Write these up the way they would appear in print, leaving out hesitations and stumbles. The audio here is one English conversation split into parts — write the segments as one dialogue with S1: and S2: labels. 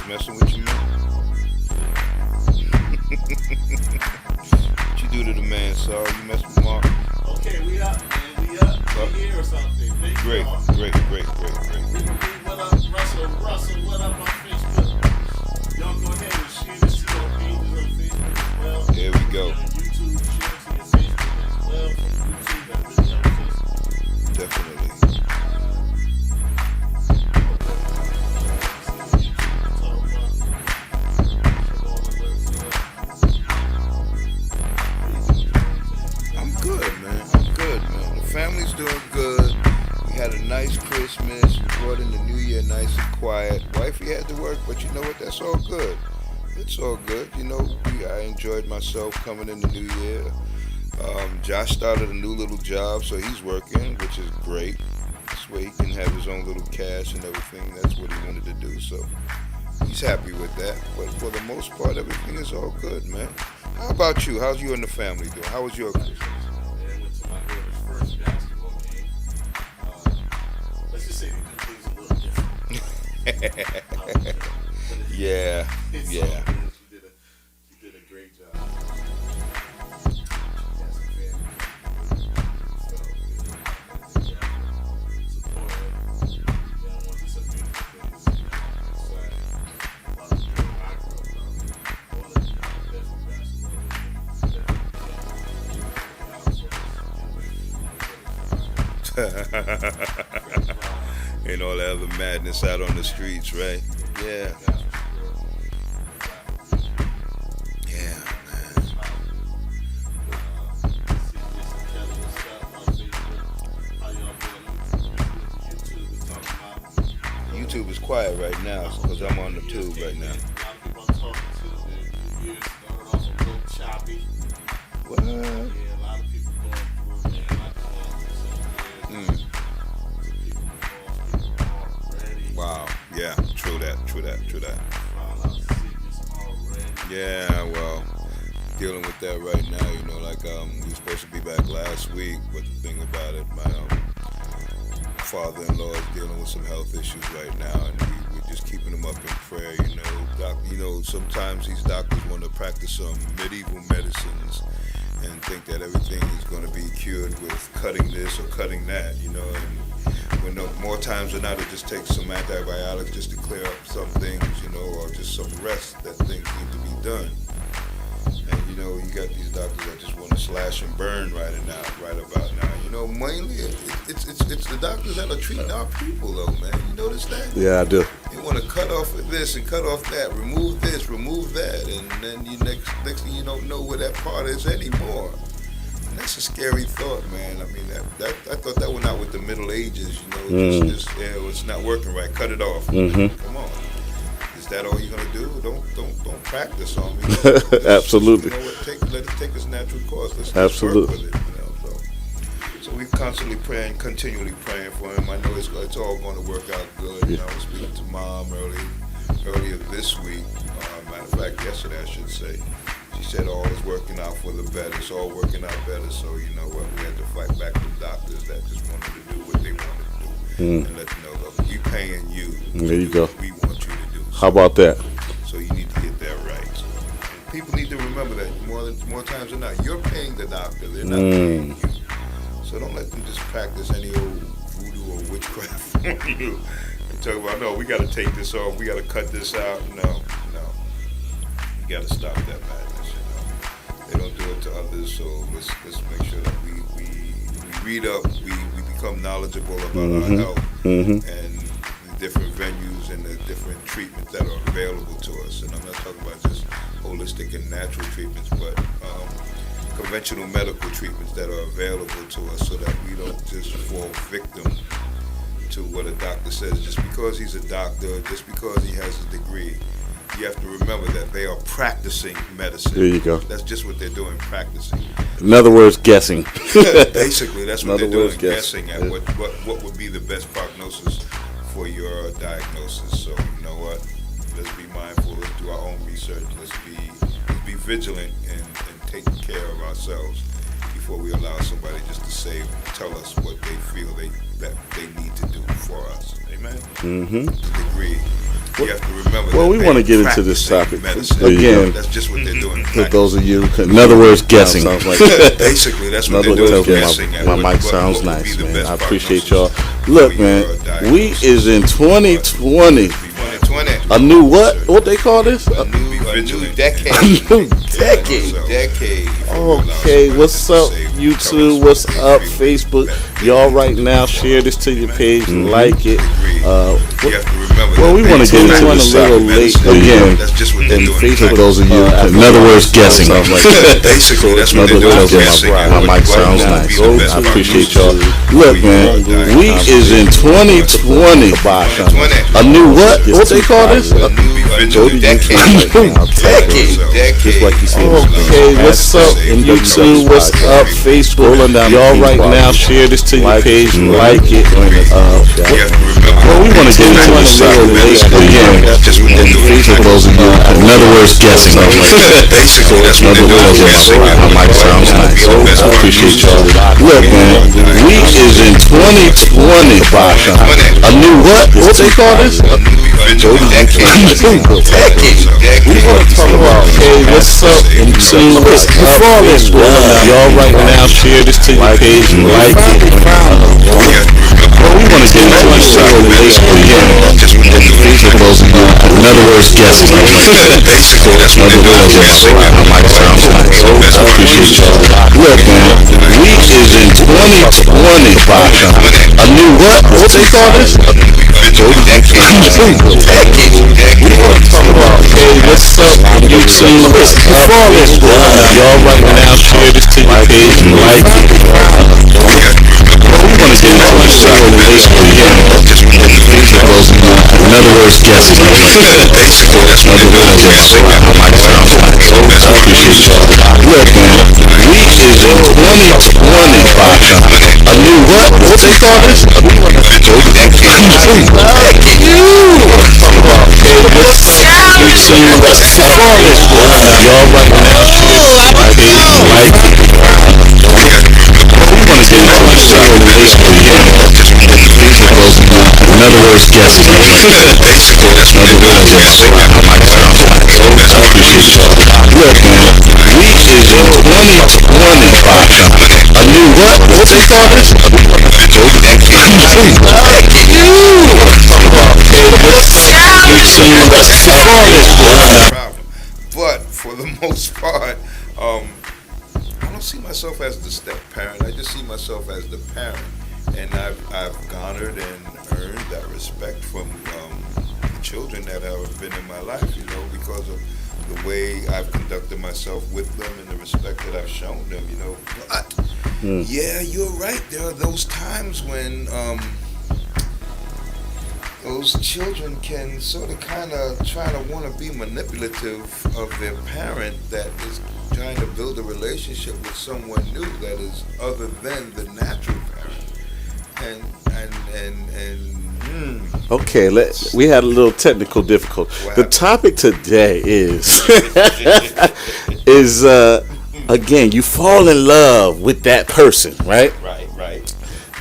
S1: messing with you, man? What you do to the man, Saul? You mess with Mark?
S2: Okay, we up, man. We up.
S1: Up.
S2: We here or something. Thank
S1: Great,
S2: y'all.
S1: great, great, great, great.
S2: Ricky B, what up? Russell, what up on Facebook? Y'all go ahead and share this to your pages on Facebook as well.
S1: There we go.
S2: On YouTube, share it to your Facebook as well. From YouTube, that really helps us.
S1: Definitely. I'm good, man. I'm good, man. The family's doing good. We had a nice Christmas. We brought in the New Year nice and quiet. Wifey had to work, but you know what? That's all good. It's all good. You know, I enjoyed myself coming in the New Year. Josh started a new little job, so he's working, which is great. This way he can have his own little cash and everything. That's what he wanted to do, so he's happy with that. But for the most part, everything is all good, man. How about you? How's you and the family doing? How was your Christmas?
S2: I went to my daughter's first basketball game. Let's just say we do things a little different.
S1: Yeah,
S2: It's
S1: yeah.
S2: all good. She did a great job. She got some family. Felt good. Support her. Yeah, I want this a beautiful thing. Excited about the dream I grew up on. All the definitely basketball.
S1: And all that other madness out on the streets, right? Yeah. Yeah, man. YouTube is quiet right now because I'm on the tube right now. What? Wow. Yeah. True that. True that. True that. Yeah. Well, dealing with that right now. You know, like we were supposed to be back last week, but the thing about it, my father-in-law is dealing with some health issues right now, and we're just keeping him up in prayer. You know, sometimes these doctors want to practice some medieval medicines and think that everything is going to be cured with cutting this or cutting that. You know, and when more times than not, it just takes some antibiotics just to clear up some things. You know, or just some rest that things need to be done. And you know, you got these doctors that just want to slash and burn right about now. You know, mainly it's the doctors that are treating our people, though, man. You notice that?
S3: Yeah, I do.
S1: They want to cut off this and cut off that, remove this, remove that, and then you next thing you don't know where that part is anymore. And that's a scary thought, man. I mean, I thought that went out with the Middle Ages. You know, just it's not working right. Cut it off. Come on. Is that all you're gonna do? Don't practice on me.
S3: Absolutely.
S1: You know what? Let it take its natural course. Let's
S3: Absolutely.
S1: work with it. You know, so we're constantly praying, continually praying for him. I know it's all going to work out good. You know, I was speaking to Mom earlier this week. Matter of fact, yesterday I should say. She said all is working out for the better. It's all working out better. So you know what? We had to fight back the doctors that just wanted to do what they wanted to do, and let them know, look, we paying you.
S3: There you go.
S1: What we want you to do.
S3: How about that?
S1: So you need to get that right. So people need to remember that more times than not, you're paying the doctor. They're not paying you. So don't let them just practice any old voodoo or witchcraft on you and talk about, no, we got to take this off. We got to cut this out. No. You got to stop that madness. You know, they don't do it to others. So let's make sure that we read up. We become knowledgeable about our health and the different venues and the different treatments that are available to us. And I'm not talking about just holistic and natural treatments, but conventional medical treatments that are available to us so that we don't just fall victim to what a doctor says. Just because he's a doctor, just because he has a degree, you have to remember that they are practicing medicine.
S3: There you go.
S1: That's just what they're doing, practicing.
S3: In other words, guessing.
S1: Basically, that's what they're doing, guessing at what would be the best prognosis for your diagnosis. So you know what? Let's be mindful. Let's do our own research. Let's be vigilant and taking care of ourselves before we allow somebody just to tell us what they feel they that they need to do for us. Amen.
S3: Mm-hmm.
S1: The degree. You have to remember.
S3: Well,
S1: that
S3: we want to get into this
S1: practicing
S3: topic
S1: medicine.
S3: again.
S1: That's just what they're doing.
S3: For those of you, in other words, guessing.
S4: Sounds like
S1: Basically, that's
S3: In
S1: what
S3: other
S1: they're
S3: words,
S1: doing.
S3: guessing.
S1: Guessing at
S3: My
S1: what-
S3: mic
S1: what
S3: sounds
S1: would be
S3: nice,
S1: the
S3: man.
S1: best
S3: I appreciate y'all.
S1: prognosis
S3: Look,
S1: for
S3: man,
S1: your
S3: we
S1: diagnosis.
S3: is in 2020.
S1: 2020.
S3: A new what? What they call this?
S1: A new decade.
S3: A new decade.
S1: Decade.
S3: Okay, what's up, YouTube? What's up, Facebook? Y'all right now, share this to your page, like it.
S1: You have to remember.
S3: Well, we want to get into this a little late again.
S1: That's just what they're
S3: And
S1: doing.
S3: Facebook, those of you, in other words, guessing.
S1: Basically, that's what they're doing. Guessing at
S3: My
S1: what
S3: mic sounds
S1: would
S3: nice.
S1: be the best
S3: I appreciate
S1: prognosis
S3: y'all. Look, man, we is in 2020. A new what? What they call this?
S1: A new decade. Decade.
S4: Just like you see in this
S3: Okay, what's up, YouTube? What's up, Facebook? Y'all right now, share this to your page, like it. Well, we want to get into this a little late again.
S1: Just what they're doing.
S3: Facebook, those of you, in other words, guessing.
S1: Basically, that's what they're doing. Guessing at
S3: My mic
S1: what
S3: sounds
S1: would
S3: nice.
S1: be the best
S3: I appreciate
S1: prognosis.
S3: y'all. Look, man, we is in 2020. A new what? What they call this?
S1: A new decade. Decade.
S3: We want to talk about, hey, what's up, YouTube? What's up, Facebook? Y'all right now, share this to your page, like it. Well, we want to get into this a little late again.
S1: Just what they're doing.
S3: Facebook, those of you, in other words, guessing.
S1: Basically, that's what they're doing. Guessing at
S3: My mic sounds nice. I appreciate y'all. Look, man, we is in 2020. A new what? What they call this?
S1: Decade.
S3: We want to talk about, hey, what's up, YouTube? What's up, Facebook? Y'all right now, share this to your page, like it. Well, we want to get into this a little late again. Facebook, those of you, in other words, guessing.
S1: Basically, that's what they're doing. Guessing at
S3: My mic sounds nice. I appreciate y'all. Look, man, we is in 2020. A new what? What they call this? YouTube, what's up, y'all right now, share this to your page, like it. We want to get into this a little late again. Facebook, those of you, in other words, guessing.
S1: Basically, that's what they're doing. Guessing at
S3: My mic sounds nice. I appreciate y'all. Look, man, we is in 2020. A new what? What they call this?
S1: But for the most part, I don't see myself as the step parent. I just see myself as the parent, and I've garnered and earned that respect from the children that have been in my life. You know, because of the way I've conducted myself with them and the respect that I've shown them. You know, but yeah, you're right. There are those times when those children can sort of kind of try to want to be manipulative of their parent that is trying to build a relationship with someone new that is other than the natural parent.
S3: Okay, we had a little technical difficulty. The topic today is again, you fall in love with that person, right?
S1: Right.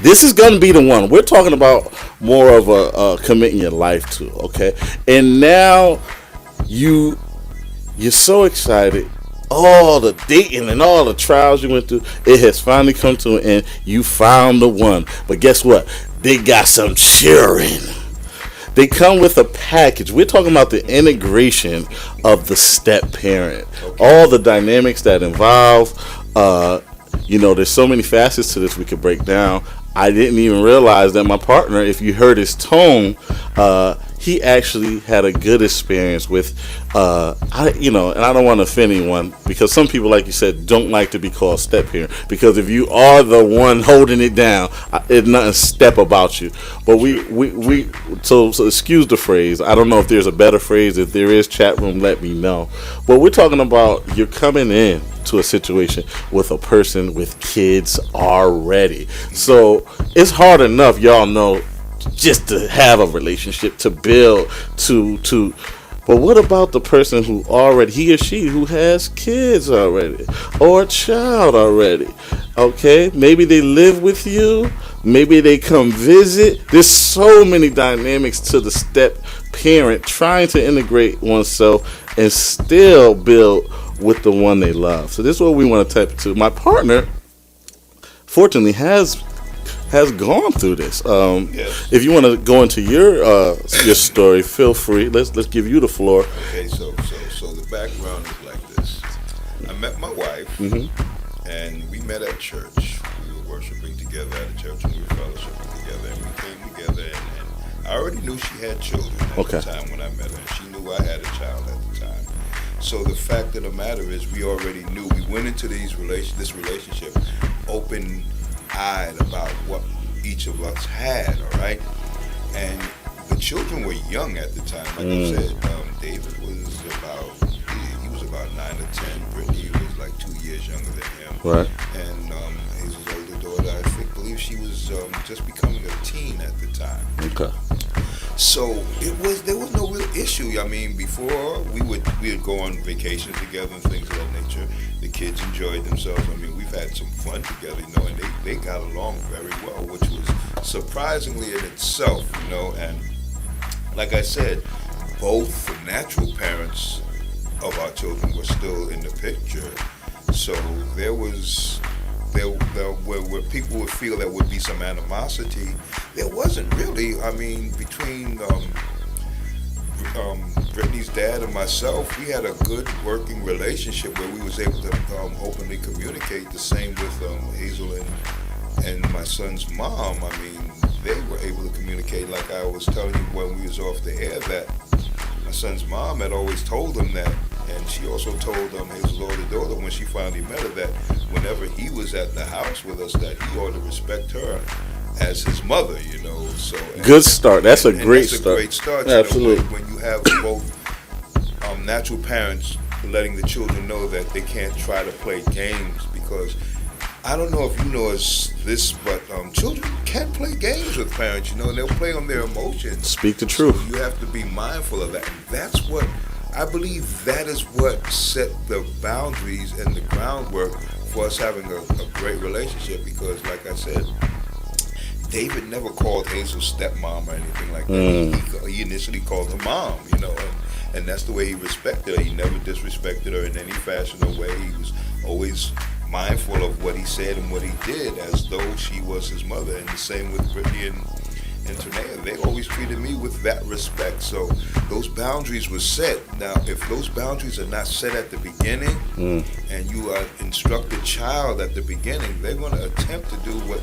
S3: This is going to be the one. We're talking about more of a committing your life to, okay? And now you're so excited. All the dating and all the trials you went through, it has finally come to an end. You found the one. But guess what? They got some children. They come with a package. We're talking about the integration of the step parent. All the dynamics that involve, there's so many facets to this we could break down. I didn't even realize that my partner, if you heard his tone, he actually had a good experience with, and I don't want to offend anyone, because some people, like you said, don't like to be called step parent, because if you are the one holding it down, it's nothing step about you. But so excuse the phrase. I don't know if there's a better phrase. If there is, chat room, let me know. But we're talking about you're coming in to a situation with a person with kids already. So it's hard enough, y'all know, just to have a relationship, to build, to but what about the person who already, he or she who has kids already, or a child already? Okay, maybe they live with you, Maybe they come visit. There's so many dynamics to the step parent trying to integrate oneself and still build with the one they love. So this is what we want to tap into. My partner, fortunately, has gone through this.
S1: Yes.
S3: If you want to go into your story, feel free. Let's give you the floor.
S1: Okay, so the background is like this. I met my wife, and we met at church. We were worshiping together at a church, and we were fellowshipping together, and we came together, and I already knew she had children at the time when I met her, and she knew I had a child at the time. So the fact of the matter is, we already knew. We went into this relationship open-eyed about what each of us had, all right? And the children were young at the time. Like I said, David was about 9 or 10. Brittany was like 2 years younger than him.
S3: Right.
S1: And his older daughter, believe she was just becoming a teen at the time.
S3: Okay.
S1: So there was no real issue. I mean, before we would go on vacations together and things of that nature. The kids enjoyed themselves. I mean, we've had some fun together, and they got along very well, which was surprisingly in itself, and like I said, both the natural parents of our children were still in the picture. So there where people would feel there would be some animosity. There wasn't really. I mean, between Brittany's dad and myself, we had a good working relationship where we was able to openly communicate. The same with Hazel and my son's mom. I mean, they were able to communicate. Like I was telling you when we was off the air, that my son's mom had always told him that, and she also told Hazel's older daughter when she finally met her that whenever he was at the house with us, that he ought to respect her as his mother, So
S3: good start. That's a great start.
S1: A great start.
S3: Absolutely.
S1: When you have both natural parents letting the children know that they can't try to play games, because I don't know if you know this, but children can play games with parents, and they'll play on their emotions.
S3: Speak the truth.
S1: So you have to be mindful of that. And that's what I believe. That is what set the boundaries and the groundwork for us having a great relationship. Because, like I said, David never called Hazel stepmom or anything like that. He initially called her mom, and that's the way he respected her. He never disrespected her in any fashion or way. He was always mindful of what he said and what he did, as though she was his mother. And the same with Brittany and Tanea. They always treated me with that respect. So those boundaries were set. Now, if those boundaries are not set at the beginning, and you instruct a child at the beginning, they're going to attempt to do what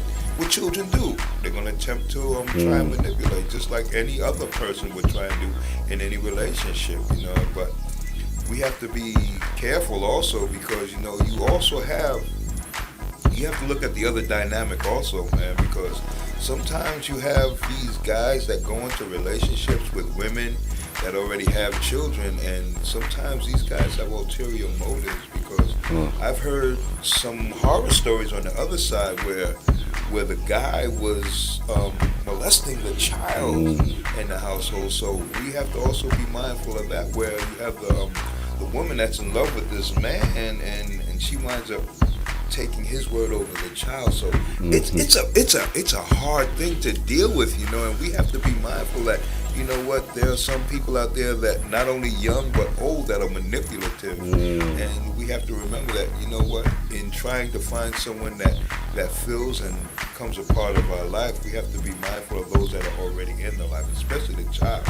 S1: children do. They're going to attempt to try and manipulate, just like any other person would try and do in any relationship, But we have to be careful also, because, you have to look at the other dynamic also, man, because sometimes you have these guys that go into relationships with women that already have children, and sometimes these guys have ulterior motives, because I've heard some horror stories on the other side where the guy was molesting the child in the household. So we have to also be mindful of that, where you have the woman that's in love with this man, and she winds up taking his word over the child. So it's a hard thing to deal with, and we have to be mindful that, there are some people out there that not only young but old that are manipulative, and we have to remember that, in trying to find someone that feels and becomes a part of our life, we have to be mindful of those that are already in the life, especially the child.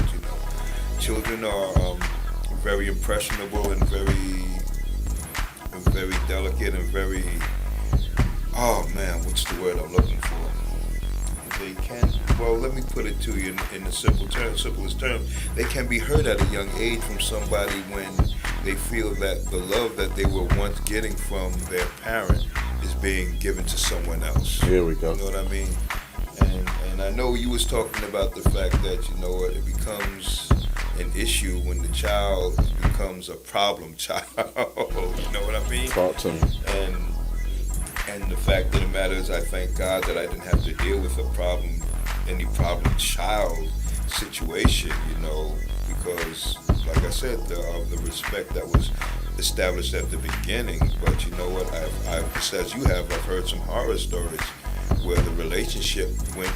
S1: Children are very impressionable and very delicate and very, what's the word I'm looking for? They can, let me put it to you in the simplest terms. They can be hurt at a young age from somebody when they feel that the love that they were once getting from their parent is being given to someone else.
S3: Here we go.
S1: You know what I mean? And I know you was talking about the fact that, it becomes an issue when the child becomes a problem child. You know what I mean?
S3: Talk to me.
S1: And the fact of the matter is, I thank God that I didn't have to deal with any problem child situation, because, like I said, the respect that was established at the beginning. But you know what? I've just as you have, I've heard some horror stories where the relationship went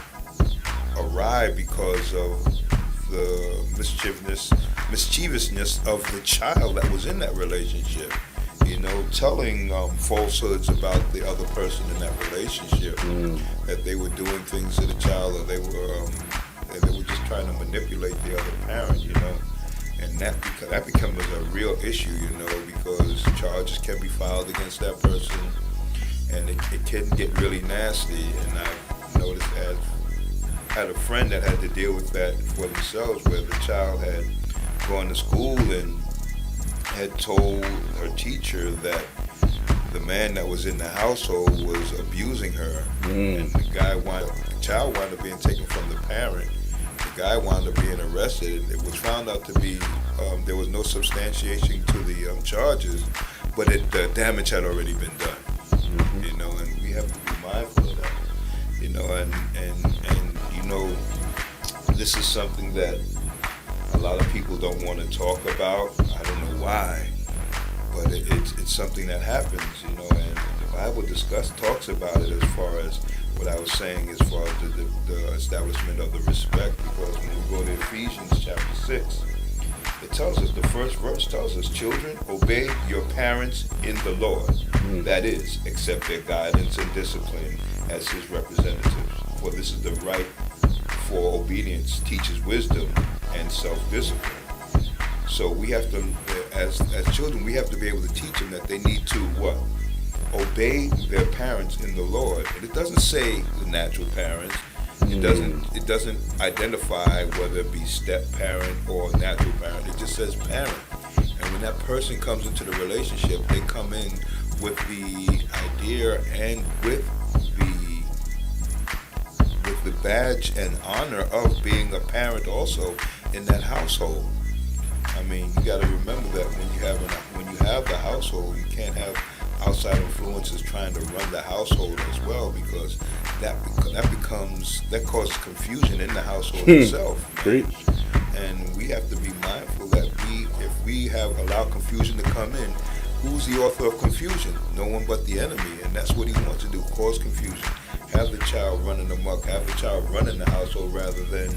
S1: awry because of the mischievousness of the child that was in that relationship. You know, telling falsehoods about the other person in that relationship, that they were doing things to the child, or they were just trying to manipulate the other parent. You know, and that becomes a real issue. You know, because charges can be filed against that person, and it can get really nasty. And I've noticed, had a friend that had to deal with that for themselves, where the child had gone to school and had told her teacher that the man that was in the household was abusing her, and the child wound up being taken from the parent. The guy wound up being arrested. It was found out to be there was no substantiation to the charges, but the damage had already been done. You know, and we have to be mindful of that. You know, and you know, this is something that a lot of people don't want to talk about. I don't know why, but it's something that happens, you know, and the Bible talks about it as far as what I was saying, as far as the establishment of the respect, because when we go to Ephesians chapter 6, it tells us, the first verse tells us, children, obey your parents in the Lord. That is, accept their guidance and discipline as his representatives, for this is the right for obedience, teaches wisdom and self-discipline. So we have to, as children, we have to be able to teach them that they need to what? Obey their parents in the Lord. And it doesn't say the natural parents. It doesn't identify whether it be step parent or natural parent. It just says parent. And when that person comes into the relationship, they come in with the idea and with the badge and honor of being a parent also in that household. I mean, you got to remember that when you have the household, you can't have outside influences trying to run the household as well, because that causes confusion in the household itself.
S3: Great.
S1: And we have to be mindful that if we have allowed confusion to come in, who's the author of confusion? No one but the enemy, and that's what he wants to do: cause confusion. Have the child running amok, have the child running the household rather than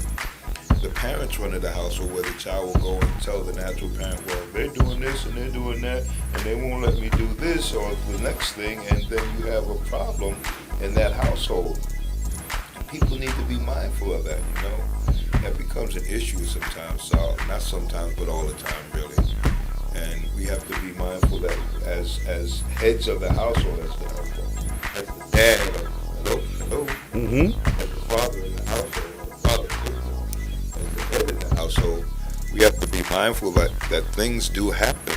S1: the parents running the household, where the child will go and tell the natural parent, well, they're doing this and they're doing that, and they won't let me do this or the next thing, and then you have a problem in that household. And people need to be mindful of that, you know. That becomes an issue sometimes, so not sometimes, but all the time, really. And we have to be mindful that as heads of the household, as the dad, hello, as the father in the household, as the head in the household, we have to be mindful that things do happen.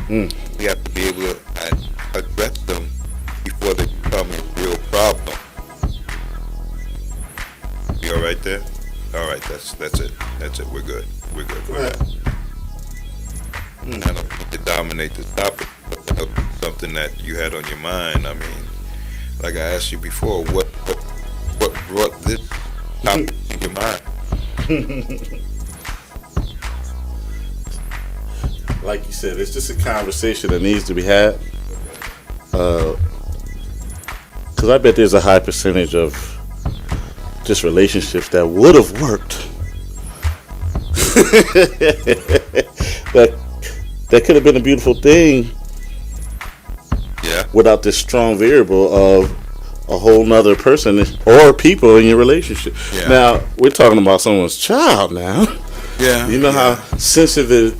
S1: We have to be able to address them before they become a real problem. You all right there? All right, that's it. That's it. We're good. Go ahead. I don't need to dominate the topic, but something that you had on your mind. I mean, like I asked you before, what brought this topic to your mind?
S3: Like you said, it's just a conversation that needs to be had. Because I bet there's a high percentage of just relationships that would have worked. that could have been a beautiful thing.
S1: Yeah.
S3: Without this strong variable of a whole nother person or people in your relationship.
S1: Yeah.
S3: Now, we're talking about someone's child now.
S1: Yeah.
S3: You know how sensitive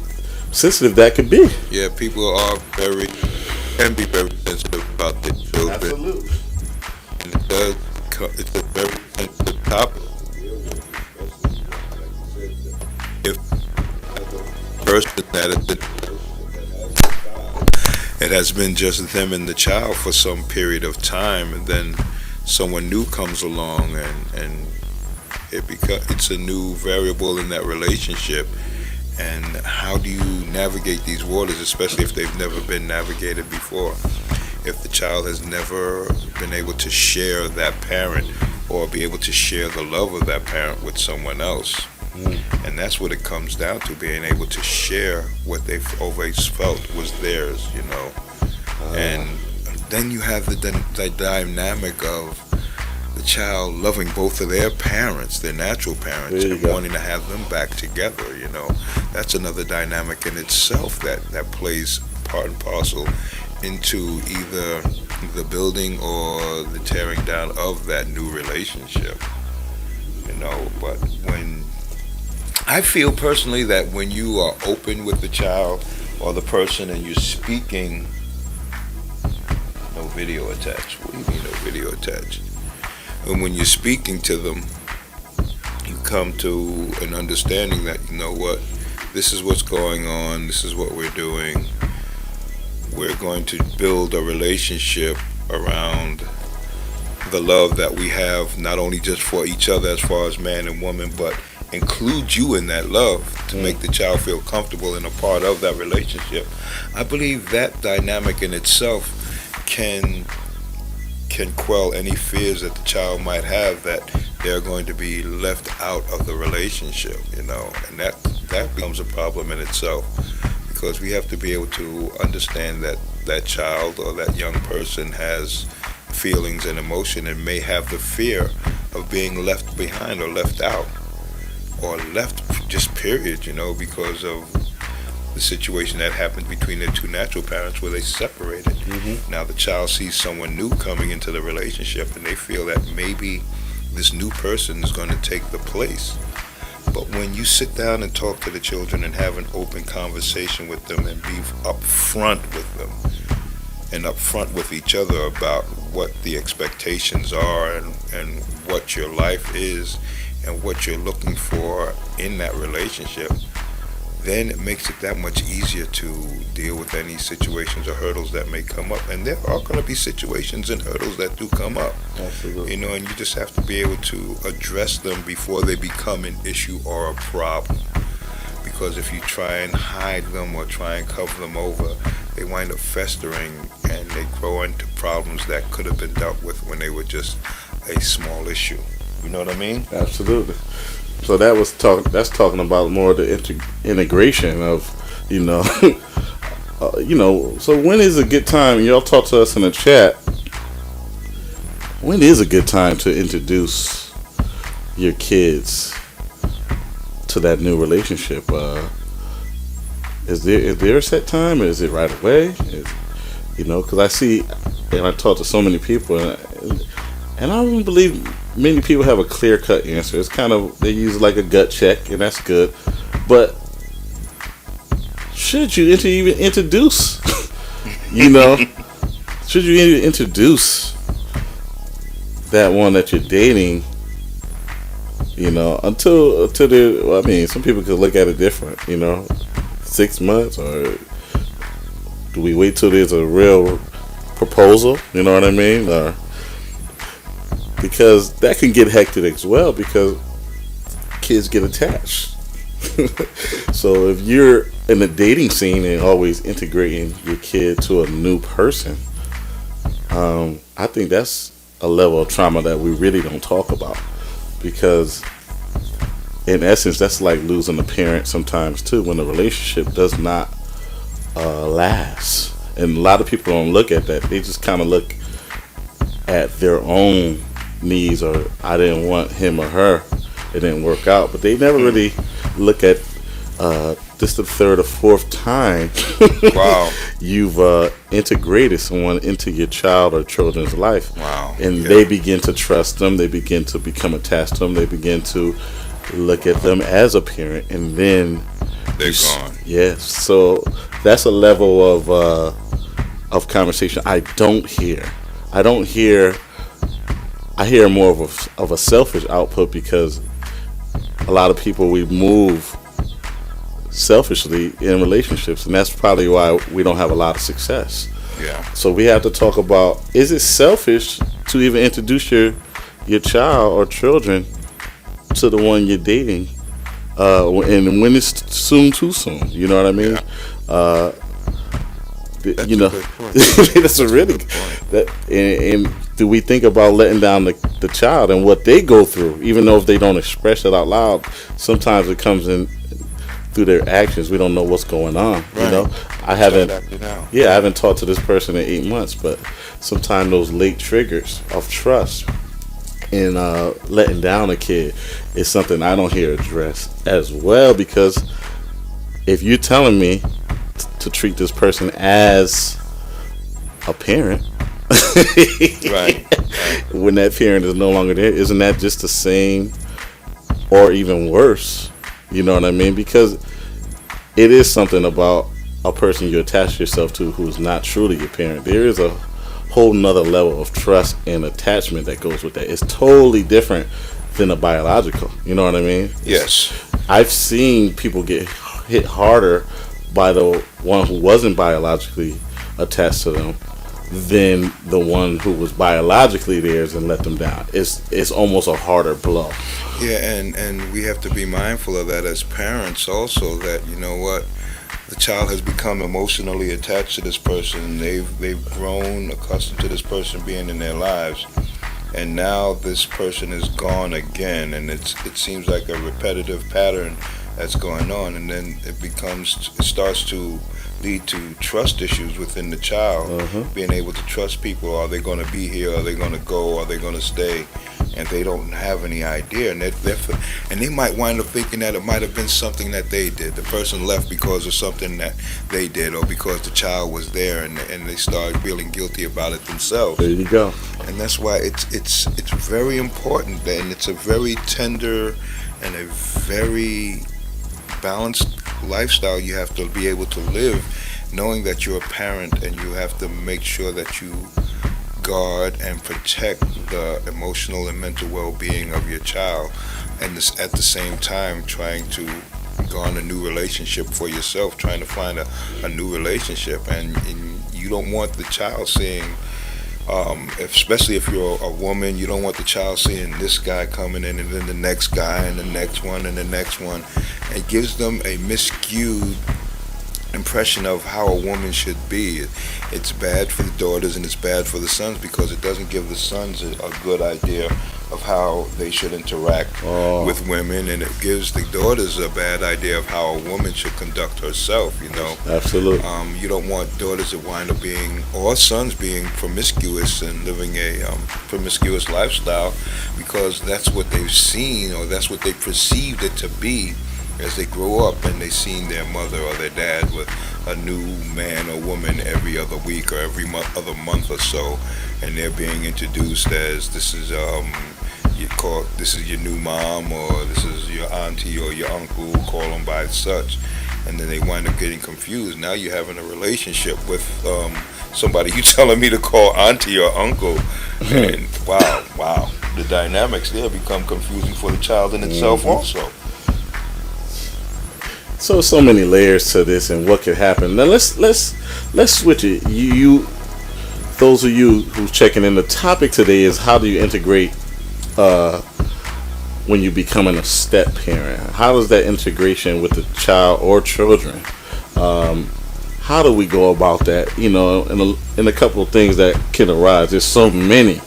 S3: that could be.
S1: Yeah, people can be very sensitive about their children.
S3: Absolutely.
S1: And it's a very sensitive topic. If the person it has been just them and the child for some period of time, and then someone new comes along and it's a new variable in that relationship. And how do you navigate these waters, especially if they've never been navigated before? If the child has never been able to share that parent or be able to share the love of that parent with someone else. And that's what it comes down to, being able to share what they've always felt was theirs, you know. And then you have the dynamic of the child loving both of their parents, their natural parents,
S3: There you
S1: and
S3: go.
S1: wanting to have them back together. That's another dynamic in itself that plays part and parcel into either the building or the tearing down of that new relationship. But when I feel personally that when you are open with the child or the person and you're speaking, no video attached. What do you mean no video attached? And when you're speaking to them, you come to an understanding that, you know what, this is what's going on, this is what we're doing. We're going to build a relationship around the love that we have, not only just for each other as far as man and woman, but include you in that love to make the child feel comfortable and a part of that relationship. I believe that dynamic in itself can quell any fears that the child might have that they're going to be left out of the relationship, and that becomes a problem in itself, because we have to be able to understand that that child or that young person has feelings and emotion and may have the fear of being left behind or left out or left just period, because of the situation that happened between their two natural parents where they separated. Now the child sees someone new coming into the relationship and they feel that maybe this new person is going to take the place. But when you sit down and talk to the children and have an open conversation with them and be upfront with them and upfront with each other about what the expectations are and what your life is and what you're looking for in that relationship, then it makes it that much easier to deal with any situations or hurdles that may come up. And there are going to be situations and hurdles that do come up.
S3: Absolutely.
S1: And you just have to be able to address them before they become an issue or a problem. Because if you try and hide them or try and cover them over, they wind up festering and they grow into problems that could have been dealt with when they were just a small issue. You know what I mean?
S3: Absolutely. So that's talking about more of the integration of, So when is a good time? Y'all talk to us in the chat. When is a good time to introduce your kids to that new relationship? Is there a set time? Is it right away? Because I see and I talk to so many people, and I don't believe many people have a clear-cut answer. It's kind of, they use like a gut check, and that's good. But should you even introduce, should you even introduce that one that you're dating, until some people could look at it different, 6 months, or do we wait till there's a real proposal, you know what I mean? Or, because that can get hectic as well, because kids get attached. So if you're in the dating scene and always integrating your kid to a new person, I think that's a level of trauma that we really don't talk about, because in essence that's like losing a parent sometimes too, when the relationship does not last. And a lot of people don't look at that. They just kind of look at their own needs, or I didn't want him or her, it didn't work out. But they never really look at this the third or fourth time
S1: Wow.
S3: you've integrated someone into your child or children's life.
S1: Wow.
S3: And
S1: Yeah.
S3: they begin to trust them, they begin to become attached to them, they begin to look at them as a parent, and then
S1: They're gone.
S3: yes. So that's a level of conversation I don't hear. I hear more of a selfish output, because a lot of people, we move selfishly in relationships, and that's probably why we don't have a lot of success.
S1: Yeah.
S3: So we have to talk about, is it selfish to even introduce your child or children to the one you're dating, and when it's too soon, you know what I mean?
S1: Yeah. That's
S3: A good
S1: point.
S3: that's a really
S1: good point.
S3: that, and do we think about letting down the child and what they go through, even though if they don't express it out loud, sometimes it comes in through their actions. We don't know what's going on.
S1: Right.
S3: I haven't
S1: I
S3: I haven't talked to this person in 8 months, but sometimes those late triggers of trust and letting down a kid is something I don't hear addressed as well. Because if you're telling me to treat this person as a parent,
S1: Right.
S3: when that parent is no longer there, isn't that just the same or even worse? You know what I mean? Because it is something about a person you attach yourself to who's not truly your parent. There is a whole nother level of trust and attachment that goes with that. It's totally different than a biological. You know what I mean?
S1: Yes.
S3: I've seen people get hit harder by the one who wasn't biologically attached to them than the one who was biologically theirs and let them down. It's almost a harder blow.
S1: Yeah, and we have to be mindful of that as parents also, that you know what, the child has become emotionally attached to this person. They've grown accustomed to this person being in their lives, and now this person is gone again, and it seems like a repetitive pattern that's going on, and then it starts to lead to trust issues within the child. Being able to trust people. Are they going to be here? Are they going to go? Are they going to stay? And they don't have any idea, and they might wind up thinking that it might have been something that they did. The person left because of something that they did, or because the child was there, and they start feeling guilty about it themselves.
S3: There you go.
S1: And that's why it's very important, and it's a very tender and a very balanced lifestyle you have to be able to live, knowing that you're a parent, and you have to make sure that you guard and protect the emotional and mental well-being of your child, and at the same time trying to go on a new relationship for yourself, trying to find a new relationship. And you don't want the child seeing, especially if you're a woman, you don't want the child seeing this guy coming in, and then the next guy, and the next one, and the next one. It gives them a miscued impression of how a woman should be. It's bad for the daughters and it's bad for the sons, because it doesn't give the sons a good idea of how they should interact with women, and it gives the daughters a bad idea of how a woman should conduct herself, you know.
S3: Absolutely.
S1: You don't want daughters that wind up being, or sons being, promiscuous and living a promiscuous lifestyle, because that's what they've seen, or that's what they perceived it to be as they grow up, and they seen their mother or their dad with a new man or woman every other week or every other month or so, and they're being introduced as this is your new mom, or this is your auntie or your uncle, call them by such, and then they wind up getting confused. Now you're having a relationship with somebody you telling me to call auntie or uncle, and wow, the dynamics there become confusing for the child in itself also.
S3: So many layers to this, and what could happen. Now let's switch it. You those of you who's checking in, the topic today is how do you integrate when you becoming a step parent? How does that integration with the child or children? How do we go about that? You know, in a couple of things that can arise. There's so many.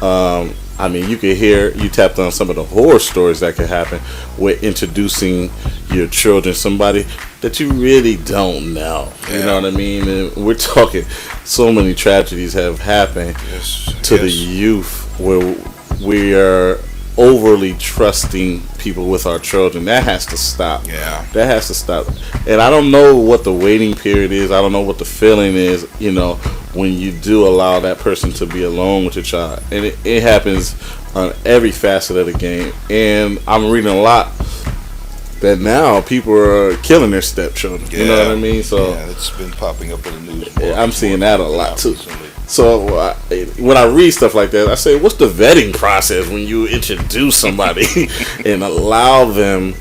S3: I mean, you tapped on some of the horror stories that could happen with introducing your children, somebody that you really don't know. Yeah. You know what I mean? And we're talking, so many tragedies have happened to the youth where we are overly trusting people with our children. That has to stop.
S1: Yeah.
S3: That has to stop. And I don't know what the waiting period is. I don't know what the feeling is, you know, when you do allow that person to be alone with your child. And it happens on every facet of the game. And I'm reading a lot that now people are killing their stepchildren. You know what I mean? So
S1: yeah, it's been popping up in the news.
S3: I'm seeing that a lot too.
S1: Recently.
S3: So when I read stuff like that, I say, what's the vetting process when you introduce somebody and allow them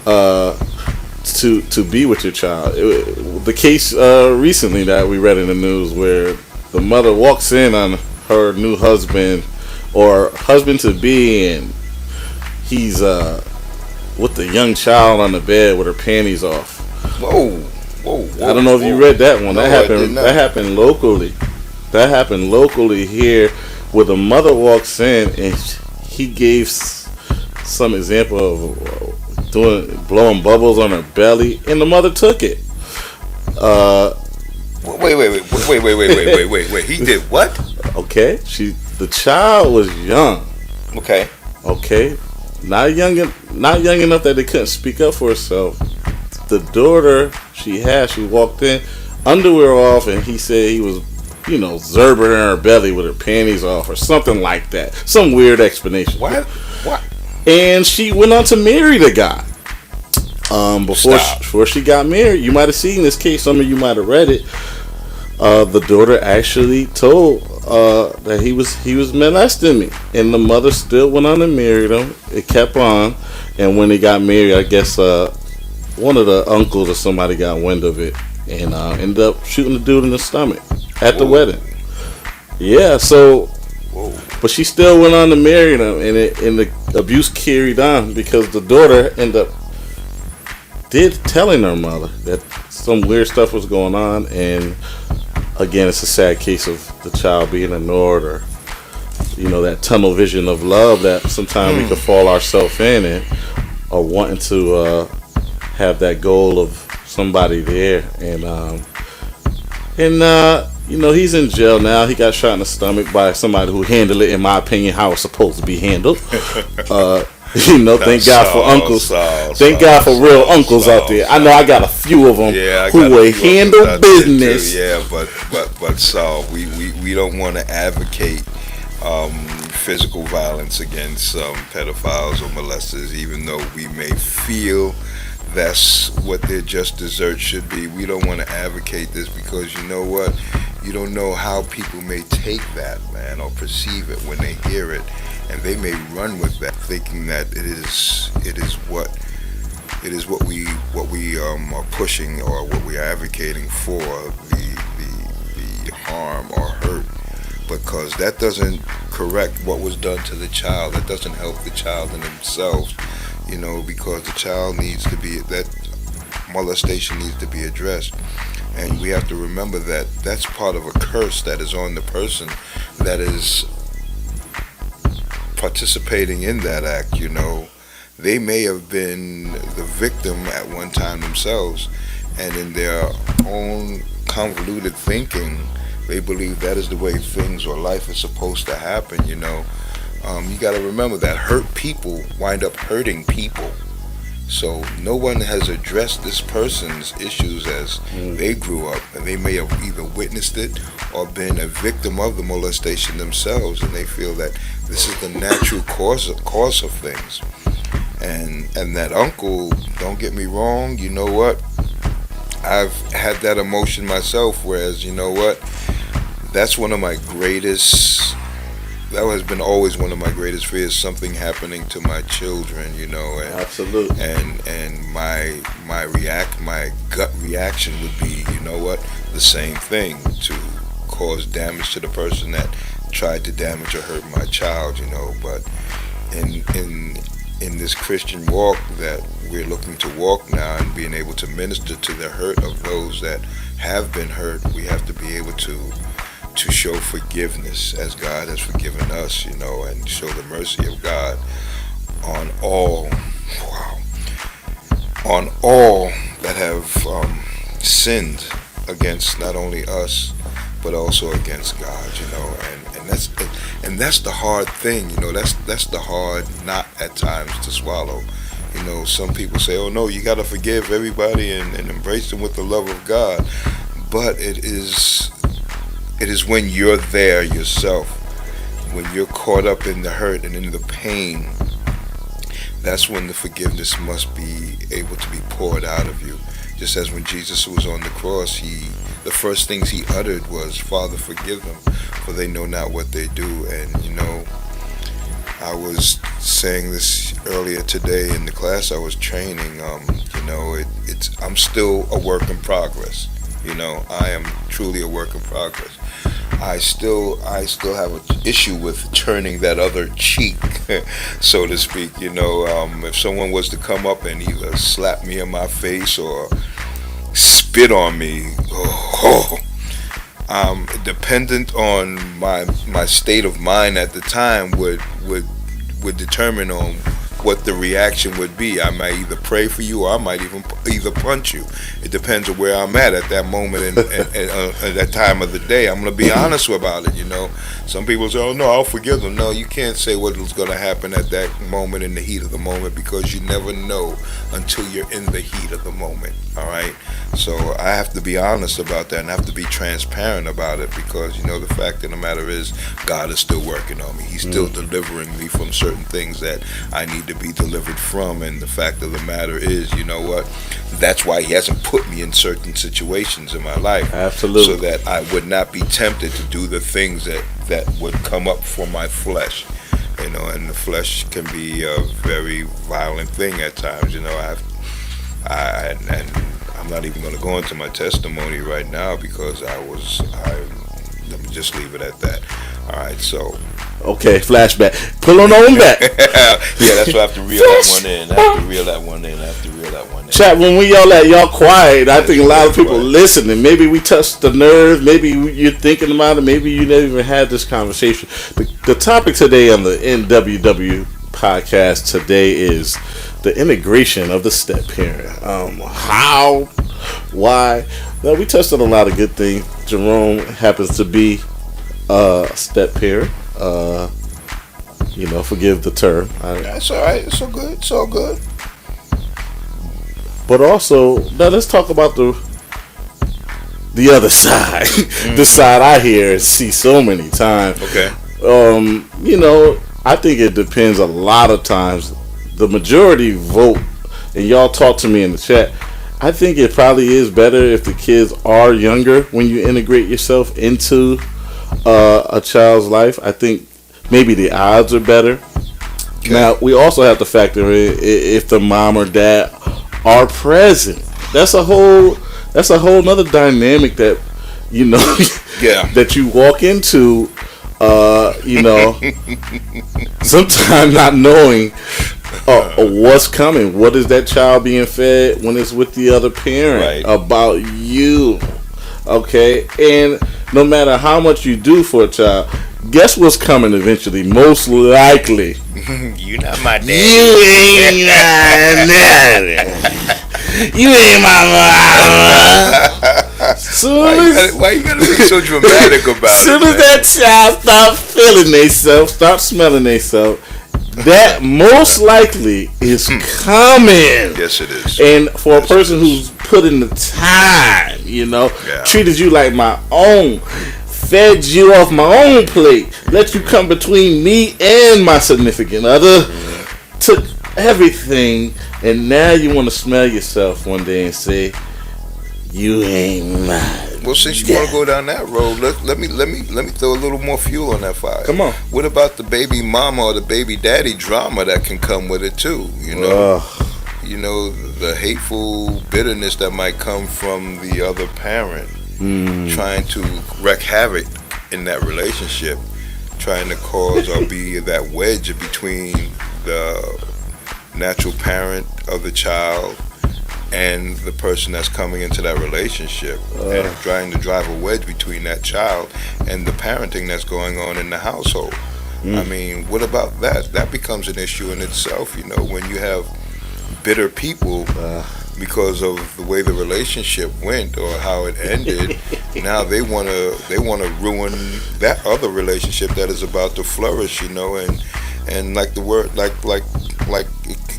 S3: to be with your child? The case recently that we read in the news where the mother walks in on her new husband or husband to be, and he's with the young child on the bed with her panties off.
S1: Whoa.
S3: I don't know if you read that one.
S1: No,
S3: that happened locally. That happened locally here, where the mother walks in and he gave some example of blowing bubbles on her belly, and the mother took it.
S1: Wait. He did what?
S3: Okay, the child was young.
S1: Okay.
S3: Okay, not young enough that they couldn't speak up for herself. The daughter she walked in, underwear off, and he said he was, zerbing in her belly with her panties off or something like that. Some weird explanation.
S1: What? What?
S3: And she went on to marry the guy.
S1: Stop.
S3: Before she got married, you might have seen this case. Some of you might have read it. The daughter actually told that he was molesting me, and the mother still went on and married him. It kept on, and when they got married, I guess one of the uncles or somebody got wind of it and ended up shooting the dude in the stomach at the wedding. Yeah, so,
S1: Whoa.
S3: but she still went on to marry him, and the abuse carried on because the daughter ended up telling her mother that some weird stuff was going on, and again, it's a sad case of the child being ignored, or that tunnel vision of love that sometimes we could fall ourselves in, or wanting to have that goal of somebody there, and he's in jail now. He got shot in the stomach by somebody who handled it, in my opinion, how it's supposed to be handled. Thank God for uncles. Thank God for real uncles out there. I know I got a few of them who will handle business.
S1: Yeah, but Saul, we don't want to advocate physical violence against pedophiles or molesters, even though we may feel that's what their just desert should be. We don't want to advocate this because you know what? You don't know how people may take that, man, or perceive it when they hear it, and they may run with that, thinking that it is what we are pushing or what we are advocating for, the harm or hurt, because that doesn't correct what was done to the child. That doesn't help the child in themselves, because the child needs to be, that molestation needs to be addressed. And we have to remember that that's part of a curse that is on the person that is participating in that act. They may have been the victim at one time themselves, and in their own convoluted thinking, they believe that is the way things or life is supposed to happen. You got to remember that hurt people wind up hurting people. So no one has addressed this person's issues as they grew up, and they may have either witnessed it or been a victim of the molestation themselves, and they feel that this is the natural cause of things. And that uncle, don't get me wrong, you know what? I've had that emotion myself, whereas you know what? That's one of my greatest. That has been always one of my greatest fears, something happening to my children, and
S3: Absolutely.
S1: and my gut reaction would be, the same thing, to cause damage to the person that tried to damage or hurt my child, but in this Christian walk that we're looking to walk now, and being able to minister to the hurt of those that have been hurt, we have to be able to show forgiveness as God has forgiven us, and show the mercy of God on all that have sinned against not only us but also against God, and that's the hard thing, that's the hard knot at times to swallow. Some people say, oh no, you got to forgive everybody and embrace them with the love of God, but it is when you're there yourself, when you're caught up in the hurt and in the pain, that's when the forgiveness must be able to be poured out of you. Just as when Jesus was on the cross, the first things he uttered was, Father, forgive them, for they know not what they do. And I was saying this earlier today in the class I was training. I'm still a work in progress. I am truly a work in progress. I still have an issue with turning that other cheek, so to speak. If someone was to come up and either slap me in my face or spit on me, dependent on my state of mind at the time would determine on what the reaction would be. I might either pray for you, or I might even either punch you. It depends on where I'm at that moment and at that time of the day. I'm going to be honest about it. Some people say, "Oh no, I'll forgive them." No, you can't say what is going to happen at that moment, in the heat of the moment, because you never know until you're in the heat of the moment. All right. So I have to be honest about that, and I have to be transparent about it, because the fact of the matter is, God is still working on me. He's still delivering me from certain things that I need to be delivered from. And the fact of the matter is, you know what? That's why He hasn't put me in certain situations in my life.
S3: Absolutely.
S1: So that I would not be tempted to do the things that would come up for my flesh. And the flesh can be a very violent thing at times. And I'm not even going to go into my testimony right now, because let me just leave it at that. All right, so.
S3: Okay, flashback. Pull on back.
S1: Yeah, that's why I have to reel that one in.
S3: Chat, when we yell at y'all quiet, I think a lot of people listening. Maybe we touched the nerve. Maybe you're thinking about it. Maybe you never even had this conversation. The topic today on the NWW podcast today is the integration of the step parent. How? Why? Well, we touched on a lot of good things. Jerome happens to be a step parent. Forgive the term.
S1: That's all right. It's all good.
S3: But also, now let's talk about the other side. The side I hear and see so many times.
S1: Okay.
S3: I think it depends a lot of times. The majority vote, and y'all talk to me in the chat. I think it probably is better if the kids are younger when you integrate yourself into a child's life. I think maybe the odds are better. Okay. Now, we also have to factor in if the mom or dad are present. That's a whole nother dynamic that that you walk into. Sometimes not knowing what's coming. What is that child being fed when it's with the other parent about you? Okay, and no matter how much you do for a child, guess what's coming eventually? Most likely,
S1: you not my daddy.
S3: You ain't my daddy. You ain't my mama.
S1: Why you gotta be so dramatic about it?
S3: As soon as that child start feeling themselves, start smelling themselves, that most likely is coming.
S1: Yes, it is.
S3: And for a person who's put in the time, treated you like my own, fed you off my own plate, let you come between me and my significant other, took everything, and now you want to smell yourself one day and say, you ain't mine.
S1: Well, since you want to go down that road, let me throw a little more fuel on that fire.
S3: Come on.
S1: What about the baby mama or the baby daddy drama that can come with it too? The hateful bitterness that might come from the other parent trying to wreak havoc in that relationship, trying to cause or be that wedge between the natural parent of the child and the person that's coming into that relationship, and trying to drive a wedge between that child and the parenting that's going on in the household. I mean, what about that? That becomes an issue in itself, when you have bitter people because of the way the relationship went or how it ended. Now they want to ruin that other relationship that is about to flourish, and like the word, like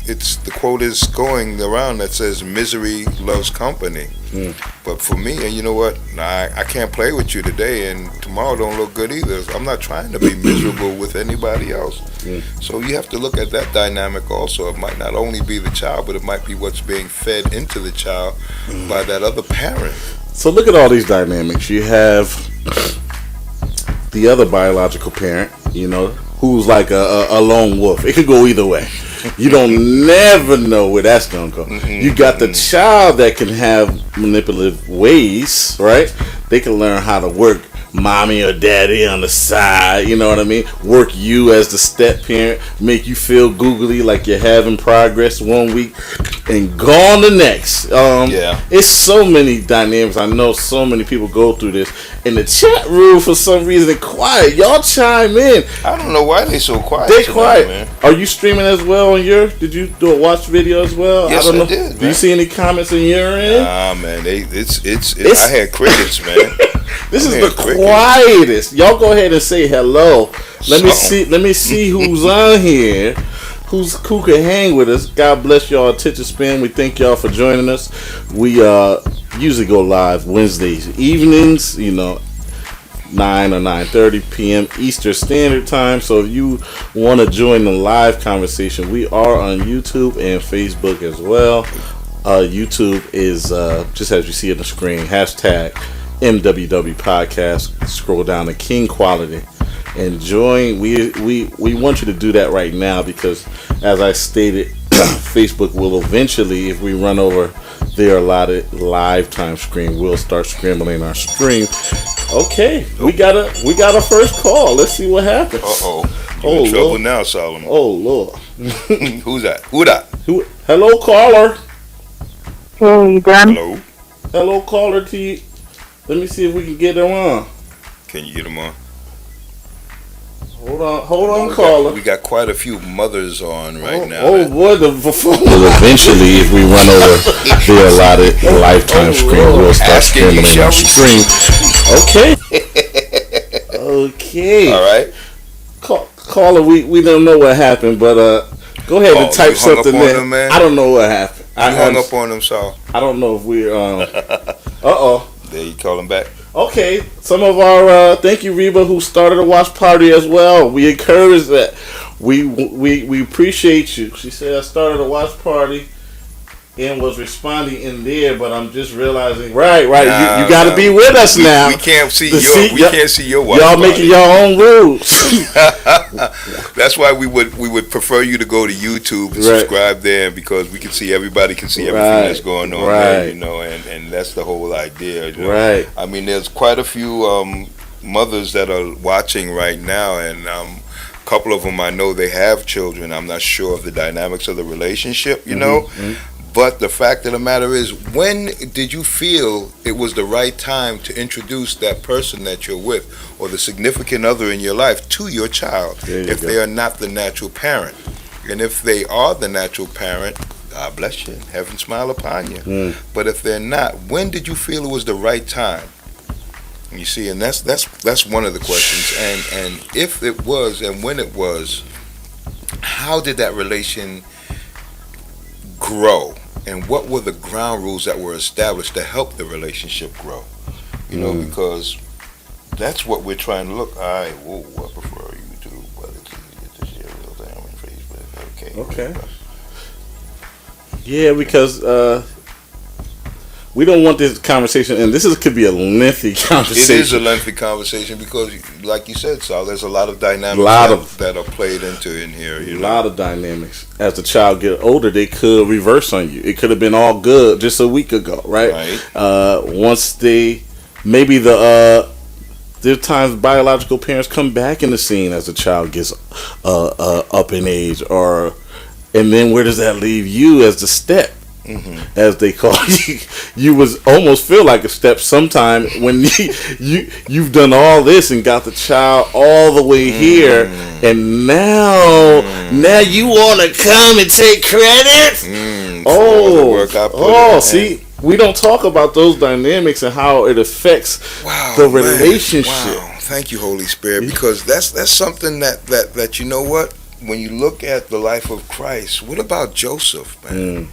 S1: it's the quote is going around that says misery loves company. But for me, and you know what, I can't play with you today, and tomorrow don't look good either. I'm not trying to be miserable with anybody else. So you have to look at that dynamic also. It might not only be the child, but it might be what's being fed into the child by that other parent.
S3: So look at all these dynamics. You have the other biological parent, who's like a lone wolf. It could go either way. You don't never know where that's gonna go. You got the child that can have manipulative ways, right? They can learn how to work mommy or daddy on the side, you know what I mean? Work you as the step parent, make you feel googly like you're having progress one week, and gone the next.
S1: Yeah.
S3: It's so many dynamics. I know so many people go through this. And the chat room, for some reason, quiet. Y'all chime in.
S1: I don't know why they so quiet.
S3: They
S1: tonight,
S3: quiet.
S1: man.
S3: Are you streaming as well on your? Did you do a watch video as well?
S1: Yes,
S3: I don't know.
S1: I did,
S3: Do you
S1: man.
S3: see any comments in your end?
S1: Nah, man. It's I had crickets, man.
S3: This is
S1: Man,
S3: the
S1: crickets.
S3: quietest. Y'all go ahead and say hello. Let me
S1: Something.
S3: see. Let me see who's on here. Who can hang with us? God bless y'all attention span. We thank y'all for joining us. We usually go live Wednesdays evenings. 9 or 9:30 p.m. Eastern Standard Time. So if you want to join the live conversation, we are on YouTube and Facebook as well. YouTube is just as you see on the screen. Hashtag MWW Podcast. Scroll down to King Quality and join. We want you to do that right now because, as I stated, Facebook will eventually, if we run over their allotted live time screen, we'll start scrambling our stream. Okay, we got a first call. Let's see what happens.
S1: You in trouble now, Solomon.
S3: Oh Lord.
S1: Who's that? Who that?
S3: Hello, caller.
S4: Hey, you done?
S1: Hello.
S3: Hello, caller. To you. Let me see if we can get her on.
S1: Can you get him on?
S3: Hold on, caller.
S1: We got quite a few mothers on right now.
S3: Oh boy, the phone. Well, eventually, if we run over the allotted lifetime screen, we'll start
S1: Asking you,
S3: scrambling our
S1: shall we?
S3: stream. Okay.
S1: All right.
S3: Caller, we don't know what happened, but go ahead and type
S1: you hung
S3: something
S1: up on
S3: in.
S1: them, man?
S3: I don't know what happened.
S1: I hung up on them, Saul.
S3: I don't know if we're. Uh-oh.
S1: There, you call him back.
S3: Okay, some of our thank you, Reba, who started a watch party as well. We encourage that. We appreciate you. She said I started a watch party and was responding in there, but I'm just realizing. Right. You got to be with us now.
S1: We can't see can't see your watch
S3: Y'all
S1: party.
S3: making your own rules.
S1: That's why we would prefer you to go to YouTube and
S3: Right.
S1: subscribe there because we can see everybody can see everything
S3: Right.
S1: that's going on
S3: Right.
S1: there, and that's the whole idea.
S3: Right.
S1: I mean, there's quite a few mothers that are watching right now, and a couple of them I know they have children. I'm not sure of the dynamics of the relationship, you know. But the fact of the matter is, when did you feel it was the right time to introduce that person that you're with or the significant other in your life to your child if they are not the natural parent? And if they are the natural parent, God bless you, heaven smile upon you. But if they're not, when did you feel it was the right time? You see, and that's one of the questions. And if it was and when it was, how did that relation grow? And what were the ground rules that were established to help the relationship grow? Because that's what we're trying to look. I prefer YouTube, but it's easier to share real time on Facebook. Okay.
S3: Yeah, because we don't want this conversation, and could be a lengthy conversation.
S1: It is a lengthy conversation because, like you said, Sal, there's a lot of dynamics that are played into in here.
S3: A lot of dynamics. As the child get older, they could reverse on you. It could have been all good just a week ago, right? Once they, maybe there are times biological parents come back in the scene as the child gets up in age, and then where does that leave you as the step? As they call you, you was almost feel like a step sometime when you've done all this and got the child all the way here, and now you want to come and take credit. See, we don't talk about those dynamics and how it affects the relationship.
S1: Wow, thank you, Holy Spirit, because that's something that you know what, when you look at the life of Christ, what about Joseph, man?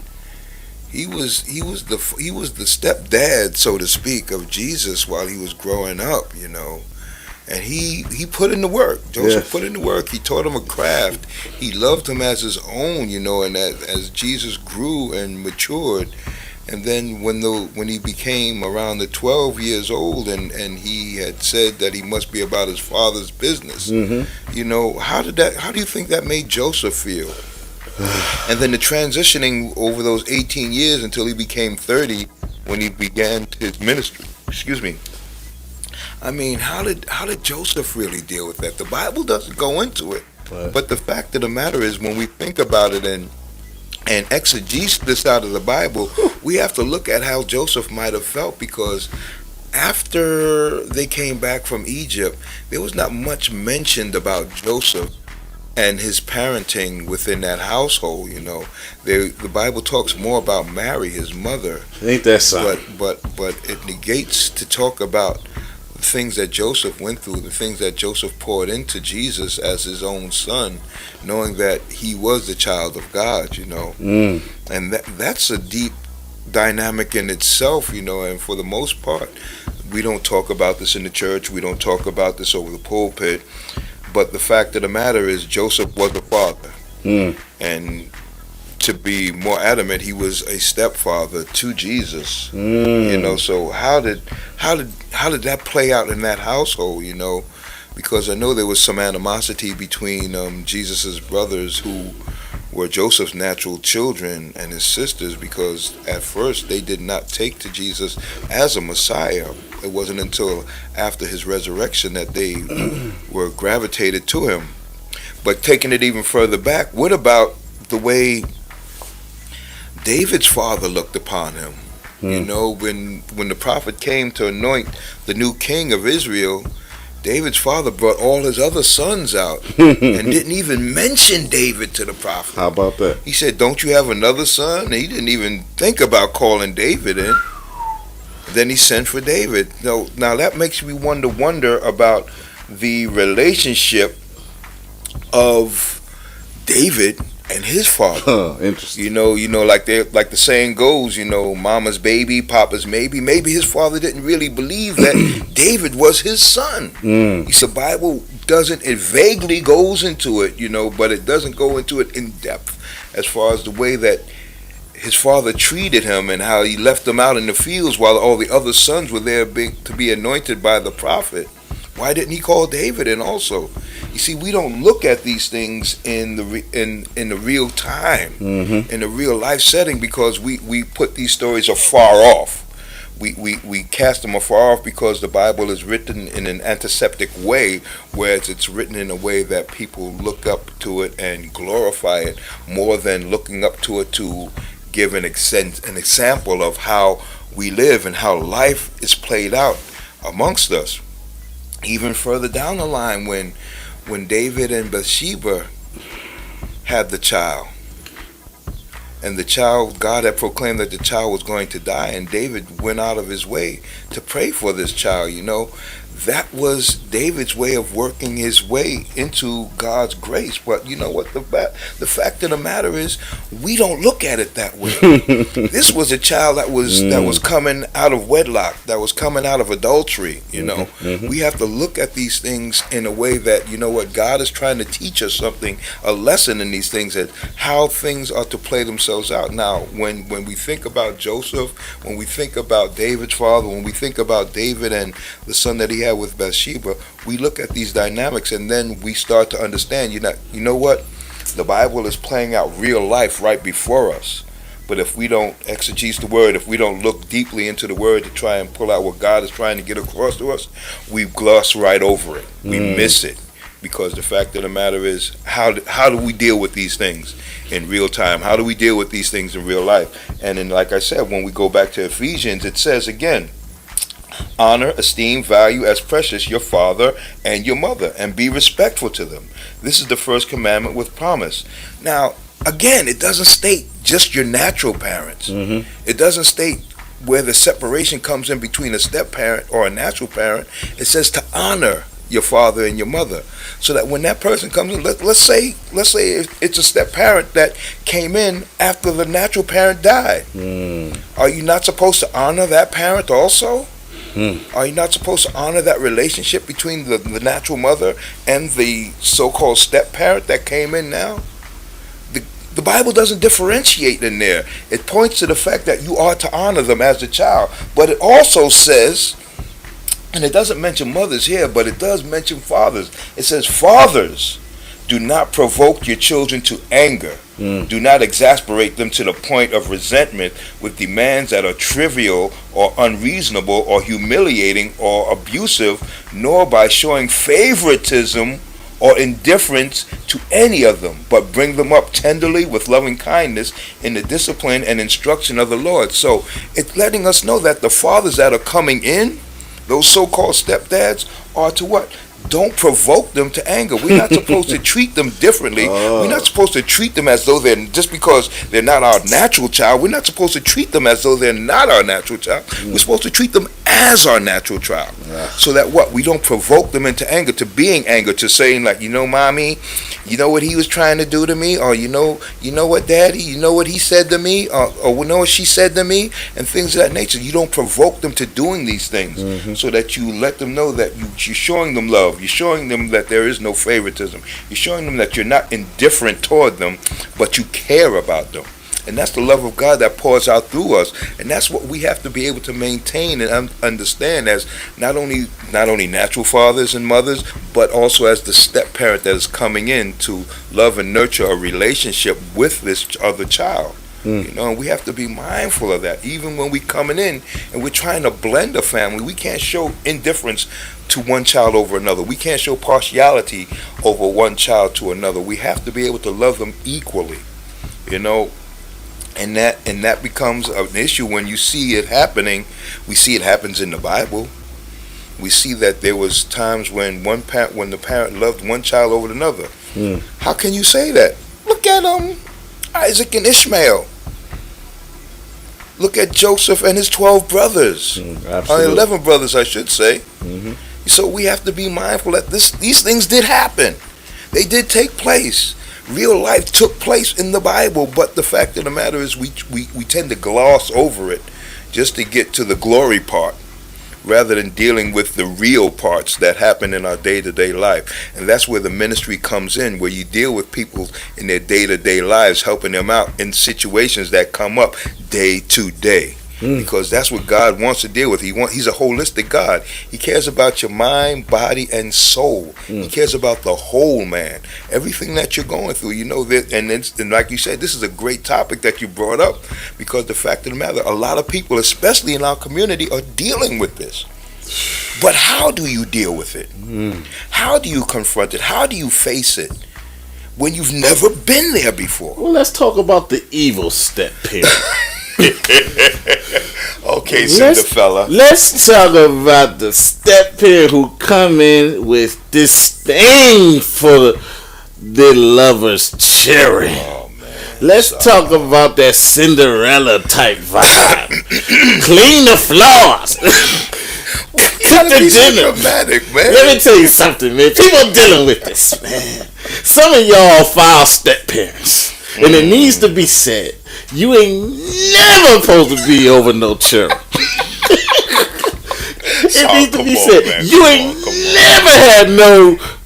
S1: He was the stepdad, so to speak, of Jesus while he was growing up, and he put in the work. Joseph put in the work. He taught him a craft. He loved him as his own, and as Jesus grew and matured, and then when he became around the 12 years old, and he had said that he must be about his father's business, how do you think that made Joseph feel? And then the transitioning over those 18 years until he became 30 when he began his ministry. Excuse me. I mean, how did Joseph really deal with that? The Bible doesn't go into it. But the fact of the matter is, when we think about it and and exegese this out of the Bible, we have to look at how Joseph might have felt, because after they came back from Egypt, there was not much mentioned about Joseph and his parenting within that household. The Bible talks more about Mary, his mother,
S3: Ain't that something?
S1: but it negates to talk about the things that Joseph went through, the things that Joseph poured into Jesus as his own son, knowing that he was the child of God.
S3: Mm.
S1: And that's a deep dynamic in itself. And for the most part, we don't talk about this in the church, we don't talk about this over the pulpit, but the fact of the matter is Joseph was a father.
S3: Mm.
S1: And to be more adamant, he was a stepfather to Jesus.
S3: Mm.
S1: So how did that play out in that household? Because I know there was some animosity between Jesus's brothers, who were Joseph's natural children, and his sisters, because at first they did not take to Jesus as a Messiah. It wasn't until after his resurrection that they were gravitated to him. But taking it even further back, what about the way David's father looked upon him? When the prophet came to anoint the new king of Israel, David's father brought all his other sons out and didn't even mention David to the prophet.
S3: How about that?
S1: He said, "Don't you have another son?" And he didn't even think about calling David in. Then he sent for David. Now that makes me wonder about the relationship of David and his father.
S3: Interesting.
S1: Like the saying goes, mama's baby, papa's maybe. Maybe his father didn't really believe that David was his son. The Bible doesn't, it vaguely goes into it, but it doesn't go into it in depth as far as the way that his father treated him and how he left him out in the fields while all the other sons were there to be anointed by the prophet. Why didn't he call David in also? You see, we don't look at these things in the real time, in the real life setting, because we put these stories afar off. We cast them afar off because the Bible is written in an antiseptic way, whereas it's written in a way that people look up to it and glorify it more than looking up to it to give an example of how we live and how life is played out amongst us. Even further down the line, when David and Bathsheba had the child, and the child, God had proclaimed that the child was going to die, and David went out of his way to pray for this child. That was David's way of working his way into God's grace. But you know what? The fact of the matter is, we don't look at it that way. This was a child that was coming out of wedlock, that was coming out of adultery. We have to look at these things in a way that, God is trying to teach us something, a lesson in these things, that how things are to play themselves out. Now, when we think about Joseph, when we think about David's father, when we think about David and the son that he had with Bathsheba, we look at these dynamics and then we start to understand, you know what? The Bible is playing out real life right before us. But if we don't exegese the word, if we don't look deeply into the word to try and pull out what God is trying to get across to us, we gloss right over it. We miss it. Because the fact of the matter is, how do we deal with these things in real time? How do we deal with these things in real life? And then, like I said, when we go back to Ephesians, it says again, honor, esteem, value as precious your father and your mother, and be respectful to them. This is the first commandment with promise. Now, again, it doesn't state just your natural parents. It doesn't state where the separation comes in between a step parent or a natural parent. It says to honor your father and your mother, so that when that person comes in, let's say it's a step parent that came in after the natural parent died. Are you not supposed to honor that parent also? Are you not supposed to honor that relationship between the natural mother and the so-called step parent that came in now? The Bible doesn't differentiate in there. It points to the fact that you are to honor them as a child. But it also says, and it doesn't mention mothers here, but it does mention fathers. It says, fathers, do not provoke your children to anger. Do not exasperate them to the point of resentment with demands that are trivial or unreasonable or humiliating or abusive, nor by showing favoritism or indifference to any of them, but bring them up tenderly with loving kindness in the discipline and instruction of the Lord. So it's letting us know that the fathers that are coming in, those so-called stepdads, are to what? Don't provoke them to anger. We're not supposed to treat them differently. We're not supposed to treat them as though they're, just because they're not our natural child, we're not supposed to treat them as though they're not our natural child. We're supposed to treat them as our natural child. So that what? We don't provoke them into anger, to being anger, to saying like, mommy, you know what he was trying to do to me? Or you know what, daddy, you know what he said to me? Or you know what she said to me? And things of that nature. You don't provoke them to doing these things, so that you let them know that you're showing them love. You're showing them that there is no favoritism. You're showing them that you're not indifferent toward them, but you care about them. And that's the love of God that pours out through us. And that's what we have to be able to maintain and understand as not only natural fathers and mothers, but also as the step parent that is coming in to love and nurture a relationship with this other child. And we have to be mindful of that. Even when we coming in and we're trying to blend a family, we can't show indifference to one child over another. We can't show partiality over one child to another. We have to be able to love them equally. And that becomes an issue when you see it happening. We see it happens in the Bible. We see that there was times when the parent loved one child over another. How can you say that? Look at Isaac and Ishmael. Look at Joseph and his 12 brothers. 11 brothers, I should say. So we have to be mindful that these things did happen. They did take place. Real life took place in the Bible, but the fact of the matter is we tend to gloss over it just to get to the glory part, rather than dealing with the real parts that happen in our day-to-day life. And that's where the ministry comes in, where you deal with people in their day-to-day lives, helping them out in situations that come up day to day. Because that's what God wants to deal with. He's a holistic God. He cares about your mind, body, and soul. He cares about the whole man. Everything that you're going through, and like you said, this is a great topic that you brought up, because the fact of the matter, a lot of people, especially in our community, are dealing with this. But how do you deal with it? How do you confront it? How do you face it when you've never been there before?
S3: Well, let's talk about the evil step parent.
S1: Okay, Cinderfella.
S3: Let's talk about the step parent who come in with disdain for their lover's children.
S1: Oh, man.
S3: Let's talk about that Cinderella type vibe. Clean the floors. Cut the dinner.
S1: Dramatic, man.
S3: Let me tell you something, man. People dealing with this, man. Some of y'all foul step parents. And it needs to be said, you ain't never supposed to be over no children. It needs to be said, man. You ain't never had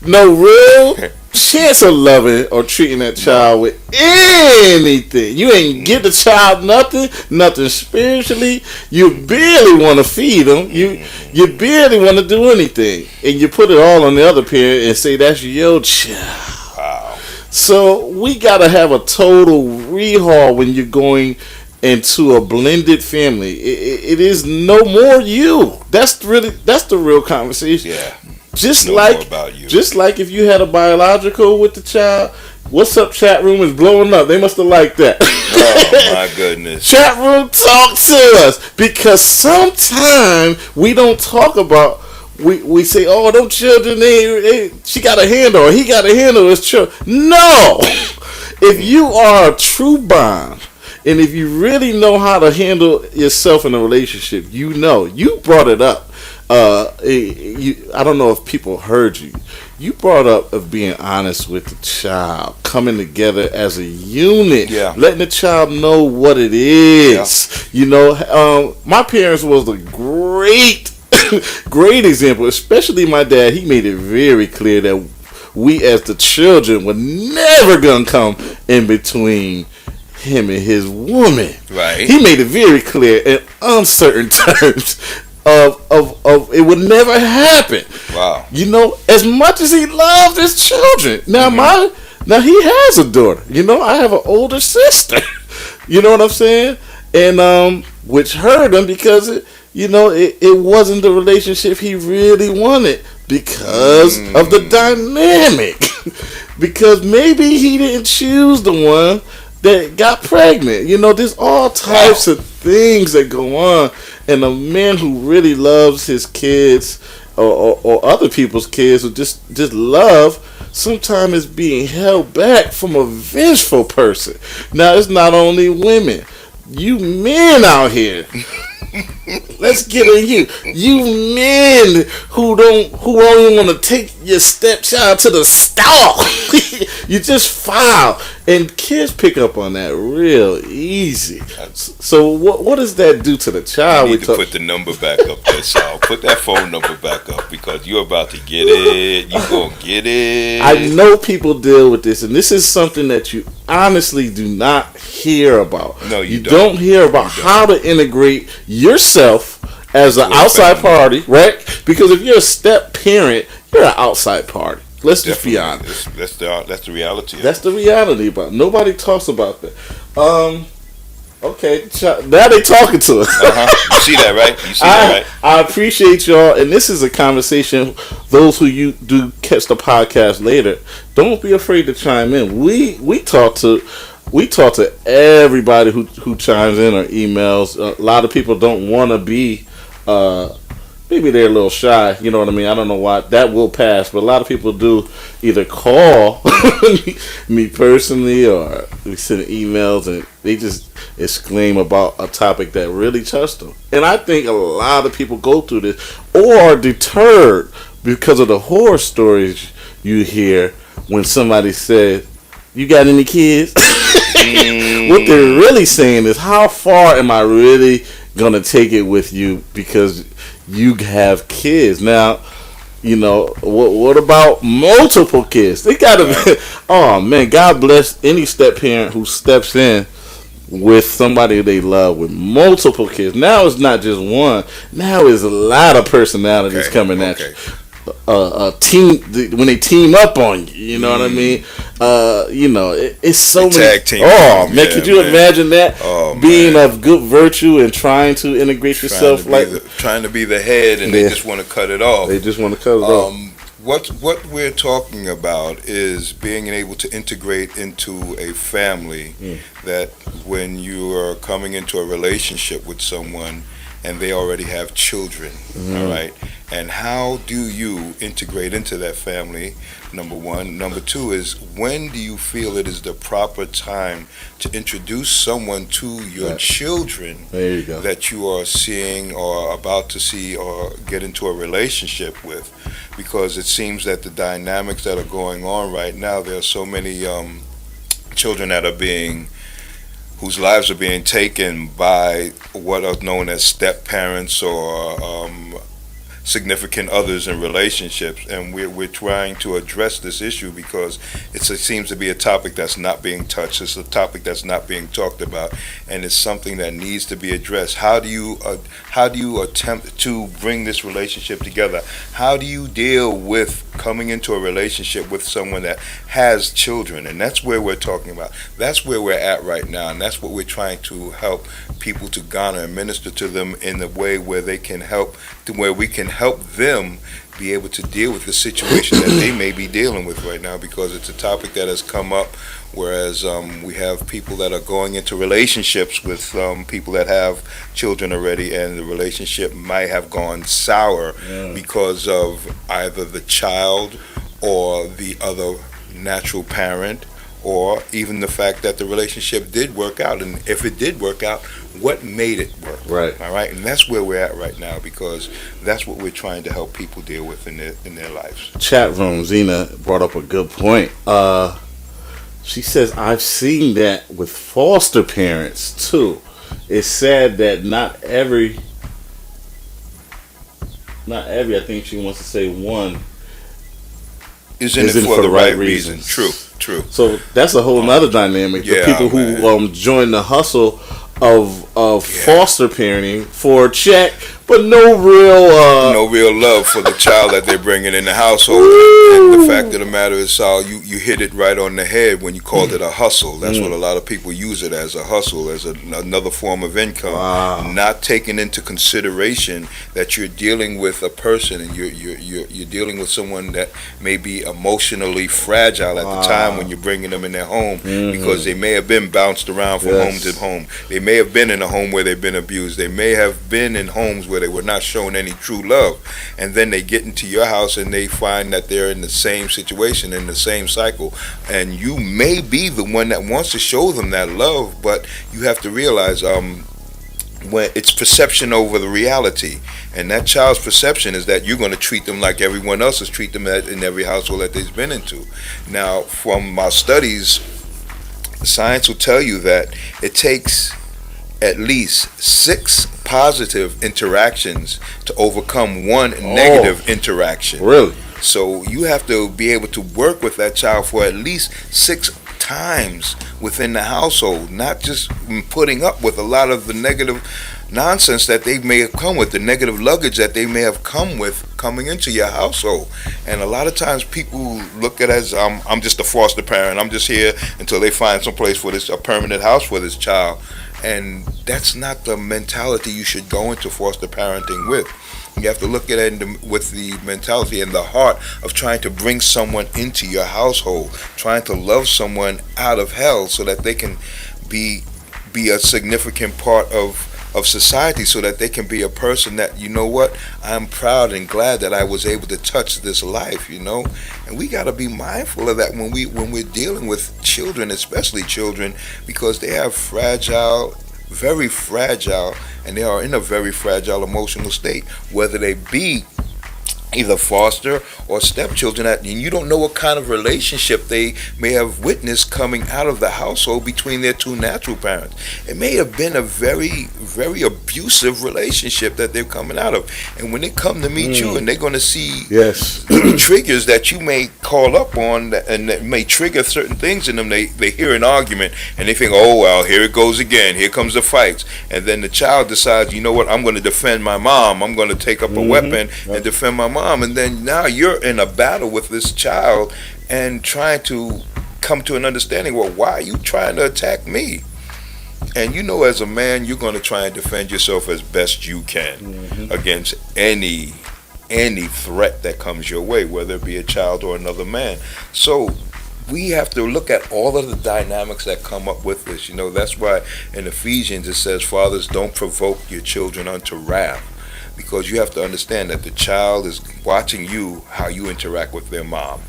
S3: no real chance of loving or treating that child with anything. You ain't give the child nothing spiritually. You barely want to feed them. You barely want to do anything. And you put it all on the other parent and say that's your child. So we gotta have a total rehaul when you're going into a blended family. It is no more you. That's the real conversation. Yeah. Just like if you had a biological with the child, what's up chat room is blowing up. They must have liked that.
S1: Oh my goodness.
S3: Chat room, talk to us, because sometimes we don't talk about. We say, oh, them children, she got a handle, or he got a handle his children. No! If you are a true bond, and if you really know how to handle yourself in a relationship, you brought it up. I don't know if people heard you. You brought up of being honest with the child, coming together as a unit, letting the child know what it is. My parents was a great example, especially my dad. He made it very clear that we as the children were never gonna come in between him and his woman.
S1: Right.
S3: He made it very clear in uncertain terms of it would never happen.
S1: Wow.
S3: As much as he loved his children. Now he has a daughter. I have an older sister. You know what I'm saying? And which hurt him because it wasn't the relationship he really wanted, because of the dynamic. Because maybe he didn't choose the one that got pregnant. You know, there's all types of things that go on. And a man who really loves his kids or other people's kids who just love sometimes is being held back from a vengeful person. Now, it's not only women. You men out here. Let's get on you. You men who only want to take your stepchild to the stall. You just file, and kids pick up on that real easy. So what does that do to the child?
S1: You need to put the number back up there, Sal. Put that phone number back up because you're about to get it. You gonna get it.
S3: I know people deal with this, and this is something that you honestly do not hear about.
S1: No, you
S3: don't hear about how to integrate yourself as an outside party, right? Because if you're a step parent, you're an outside party. Let's just be honest.
S1: That's the reality.
S3: That's the reality about it. Nobody talks about that. Okay, now they talking to us.
S1: You see that, right? You see that, right?
S3: I appreciate y'all, and this is a conversation. Those who you do catch the podcast later, don't be afraid to chime in. We talk to everybody who chimes in or emails. A lot of people don't want to be. Maybe they're a little shy, you know what I mean? I don't know why. That will pass, but a lot of people do either call me personally or we send emails and they just exclaim about a topic that really touched them. And I think a lot of people go through this or are deterred because of the horror stories you hear when somebody said, "You got any kids?" What they're really saying is, how far am I really going to take it with you because you have kids? Now, you know, what about multiple kids? They got to, oh man, God bless any step parent who steps in with somebody they love with multiple kids. Now it's not just one. Now it's a lot of personalities coming at you. A team when they team up on you, you know what I mean? You know, it's so many
S1: tag team.
S3: Oh man, could you imagine that? Being of good virtue and trying to integrate yourself,
S1: trying to be the head, and they just want to cut it off.
S3: They just want to cut it off.
S1: What we're talking about is being able to integrate into a family that when you are coming into a relationship with someone and they already have children, all right? And how do you integrate into that family, number one? Number two is, when do you feel it is the proper time to introduce someone to your children that you are seeing or about to see or get into a relationship with? Because it seems that the dynamics that are going on right now, there are so many children that are whose lives are being taken by what are known as step parents or significant others in relationships, and we're trying to address this issue because it seems to be a topic that's not being touched. It's a topic that's not being talked about, and it's something that needs to be addressed. How do you attempt to bring this relationship together? How do you deal with coming into a relationship with someone that has children? And that's where we're talking about. That's where we're at right now, and that's what we're trying to help people to garner and minister to them in the way where they can help, to where we can help them be able to deal with the situation that they may be dealing with right now, because it's a topic that has come up, whereas we have people that are going into relationships with people that have children already, and the relationship might have gone sour because of either the child or the other natural parent, or even the fact that the relationship did work out. And if it did work out, what made it work? Right. All right. And that's where we're at right now, because that's what we're trying to help people deal with in their lives.
S3: Chat room, Zena brought up a good point. She says, I've seen that with foster parents too. It's sad that not every, I think she wants to say one,
S1: is in it for the right reason. True.
S3: So that's a whole nother dynamic. The people who join the hustle of foster parenting for a check, but no real.
S1: No real love for the child that they're bringing in the household. And the fact of the matter is, Sal, you hit it right on the head when you called it a hustle. That's what a lot of people use it as, a hustle, as another form of income.
S3: Wow.
S1: Not taking into consideration that you're dealing with a person, and you're dealing with someone that may be emotionally fragile at the time when you're bringing them in their home, because they may have been bounced around from home to home. They may have been in a home where they've been abused. They may have been in homes where they were not shown any true love, and then they get into your house and they find that they're in the same situation, in the same cycle, and you may be the one that wants to show them that love, but you have to realize when it's perception over the reality, and that child's perception is that you're going to treat them like everyone else has treated them in every household that they've been into. Now, from my studies, science will tell you that it takes at least 6 positive interactions to overcome one negative interaction.
S3: Really?
S1: So you have to be able to work with that child for at least 6 times within the household, not just putting up with a lot of the negative nonsense that they may have come with, the negative luggage that they may have come with coming into your household. And a lot of times people look at it as I'm just a foster parent. I'm just here until they find some place for this, a permanent house for this child. And that's not the mentality you should go into foster parenting with. You have to look at it with the mentality and the heart of trying to bring someone into your household, trying to love someone out of hell so that they can be a significant part of society, so that they can be a person that, you know what, I'm proud and glad that I was able to touch this life, you know. And we got to be mindful of that when we're dealing with children, especially children, because they have very fragile, and they are in a very fragile emotional state, whether they be either foster or stepchildren, and you don't know what kind of relationship they may have witnessed coming out of the household between their 2 natural parents. It may have been a very, very abusive relationship that they're coming out of, and when they come to meet you and they're going to see triggers that you may call up on, and that may trigger certain things in them, they hear an argument and they think, oh well, here it goes again, here comes the fights, and then the child decides, you know what, I'm going to defend my mom, I'm going to take up a weapon and defend my mom. And then now you're in a battle with this child and trying to come to an understanding, well, why are you trying to attack me? And you know, as a man, you're going to try and defend yourself as best you can against any threat that comes your way, whether it be a child or another man. So we have to look at all of the dynamics that come up with this. You know, that's why in Ephesians it says, fathers, don't provoke your children unto wrath. Because you have to understand that the child is watching you, how you interact with their mom.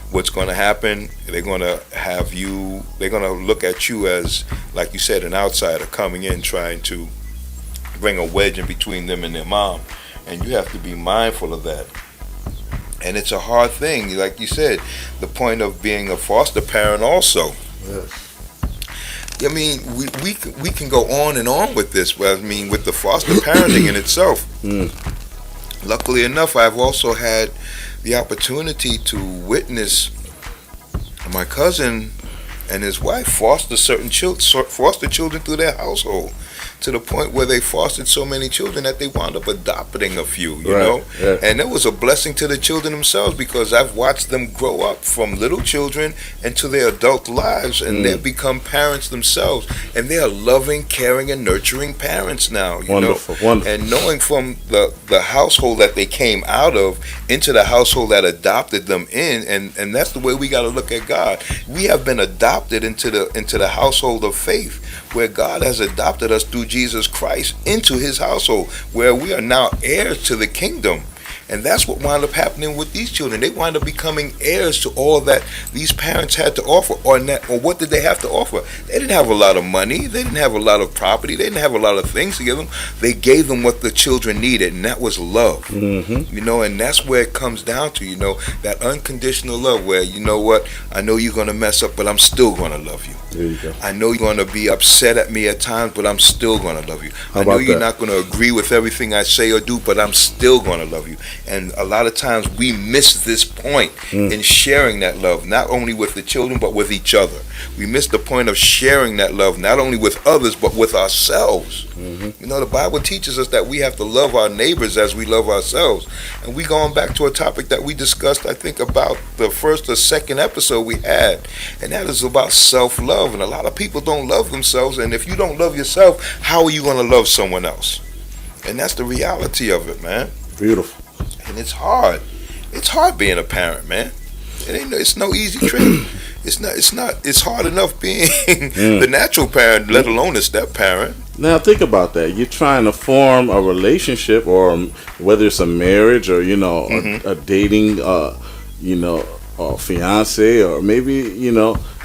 S1: What's going to happen, they're going to look at you as, like you said, an outsider coming in trying to bring a wedge in between them and their mom. And you have to be mindful of that. And it's a hard thing, like you said, the point of being a foster parent also.
S3: Yes.
S1: I mean, we can go on and on with this. I mean, with the foster parenting in itself. Luckily enough, I've also had the opportunity to witness my cousin and his wife foster children through their household, to the point where they fostered so many children that they wound up adopting a few, you know? Yeah. And it was a blessing to the children themselves, because I've watched them grow up from little children into their adult lives, and they've become parents themselves, and they are loving, caring, and nurturing parents now, you
S3: wonderful,
S1: know?
S3: Wonderful.
S1: And knowing from the household that they came out of into the household that adopted them in, and that's the way we got to look at God. We have been adopted into the household of faith, where God has adopted us through Jesus Christ into his household, where we are now heirs to the kingdom. And that's what wound up happening with these children. They wound up becoming heirs to all that these parents had to offer. Or what did they have to offer? They didn't have a lot of money. They didn't have a lot of property. They didn't have a lot of things to give them. They gave them what the children needed, and that was love. You know, and that's where it comes down to, you know, that unconditional love, where, you know what, I know you're going to mess up, but I'm still going to love you.
S3: There you go.
S1: I know you're going to be upset at me at times, but I'm still going to love you. I know you're not going to agree with everything I say or do, but I'm still going to love you. And a lot of times we miss this point in sharing that love, not only with the children, but with each other. We miss the point of sharing that love, not only with others, but with ourselves. You know, the Bible teaches us that we have to love our neighbors as we love ourselves. And we going back to a topic that we discussed, I think, about the first or second episode we had. And that is about self-love. And a lot of people don't love themselves. And if you don't love yourself, how are you going to love someone else? And that's the reality of it, man.
S3: Beautiful.
S1: And it's hard. It's hard being a parent, man. It's no easy trick. It's hard enough being the natural parent, let alone a step parent.
S3: Now think about that. You're trying to form a relationship, or whether it's a marriage, or a dating, fiance, or maybe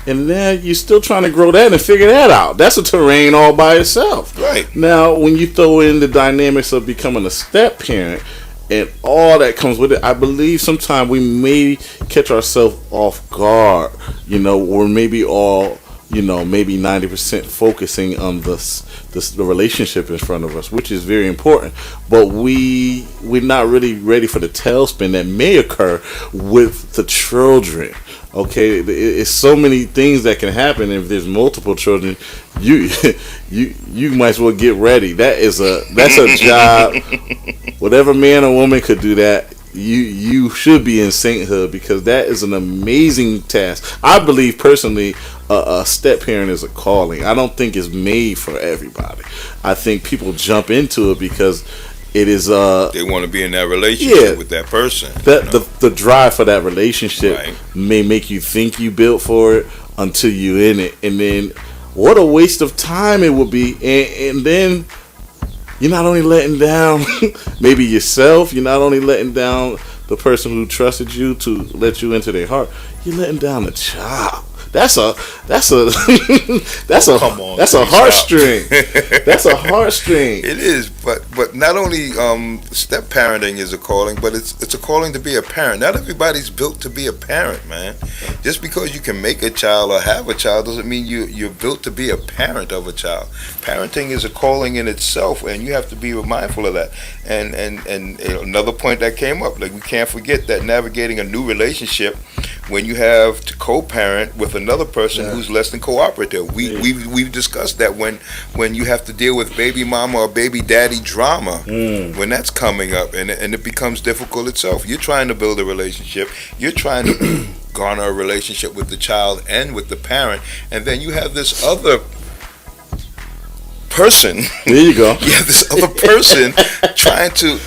S3: and then you're still trying to grow that and figure that out. That's a terrain all by itself.
S1: Right.
S3: Now, when you throw in the dynamics of becoming a step parent and all that comes with it, I believe sometimes we may catch ourselves off guard. Or maybe maybe 90% focusing on the relationship in front of us, which is very important. But we're not really ready for the tailspin that may occur with the children. Okay, it's so many things that can happen. If there's multiple children, you might as well get ready. That's a job. Whatever man or woman could do that, you should be in sainthood, because that is an amazing task. I believe personally, a step parent is a calling. I don't think it's made for everybody. I think people jump into it because it is
S1: they want to be in that relationship with that person.
S3: The drive for that relationship
S1: Right.
S3: may make you think you built for it until you in it, and then what a waste of time it would be. And then you're not only letting down maybe yourself, you're not only letting down the person who trusted you to let you into their heart, you're letting down the child. That's a
S1: Come on,
S3: that's a
S1: please
S3: heartstring. That's a heartstring.
S1: It is, but not only step parenting is a calling, but it's a calling to be a parent. Not everybody's built to be a parent, man. Just because you can make a child or have a child doesn't mean you're built to be a parent of a child. Parenting is a calling in itself, and you have to be mindful of that. And another point that came up, like, we can't forget that navigating a new relationship when you have to co-parent with another person who's less than cooperative. We've discussed that when you have to deal with baby mama or baby daddy drama, when that's coming up, and it becomes difficult itself. You're trying to build a relationship. You're trying to garner a relationship with the child and with the parent, and then you have this other person.
S3: There you go.
S1: You have this other person trying to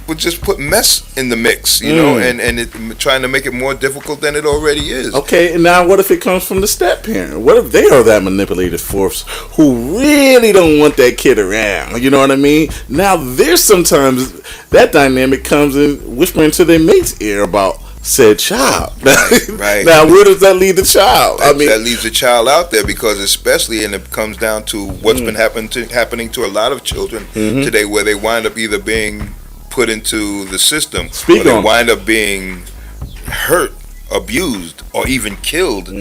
S1: would just put mess in the mix, and trying to make it more difficult than it already is.
S3: Okay, and now what if it comes from the step parent? What if they are that manipulative force who really don't want that kid around? You know what I mean? Now, there's sometimes that dynamic comes in whispering to their mate's ear about said child.
S1: Right.
S3: Now, where does that lead the child?
S1: That leaves the child out there, because especially, and it comes down to what's been happening to a lot of children today, where they wind up either being put into the system, or they wind up being hurt, abused, or even killed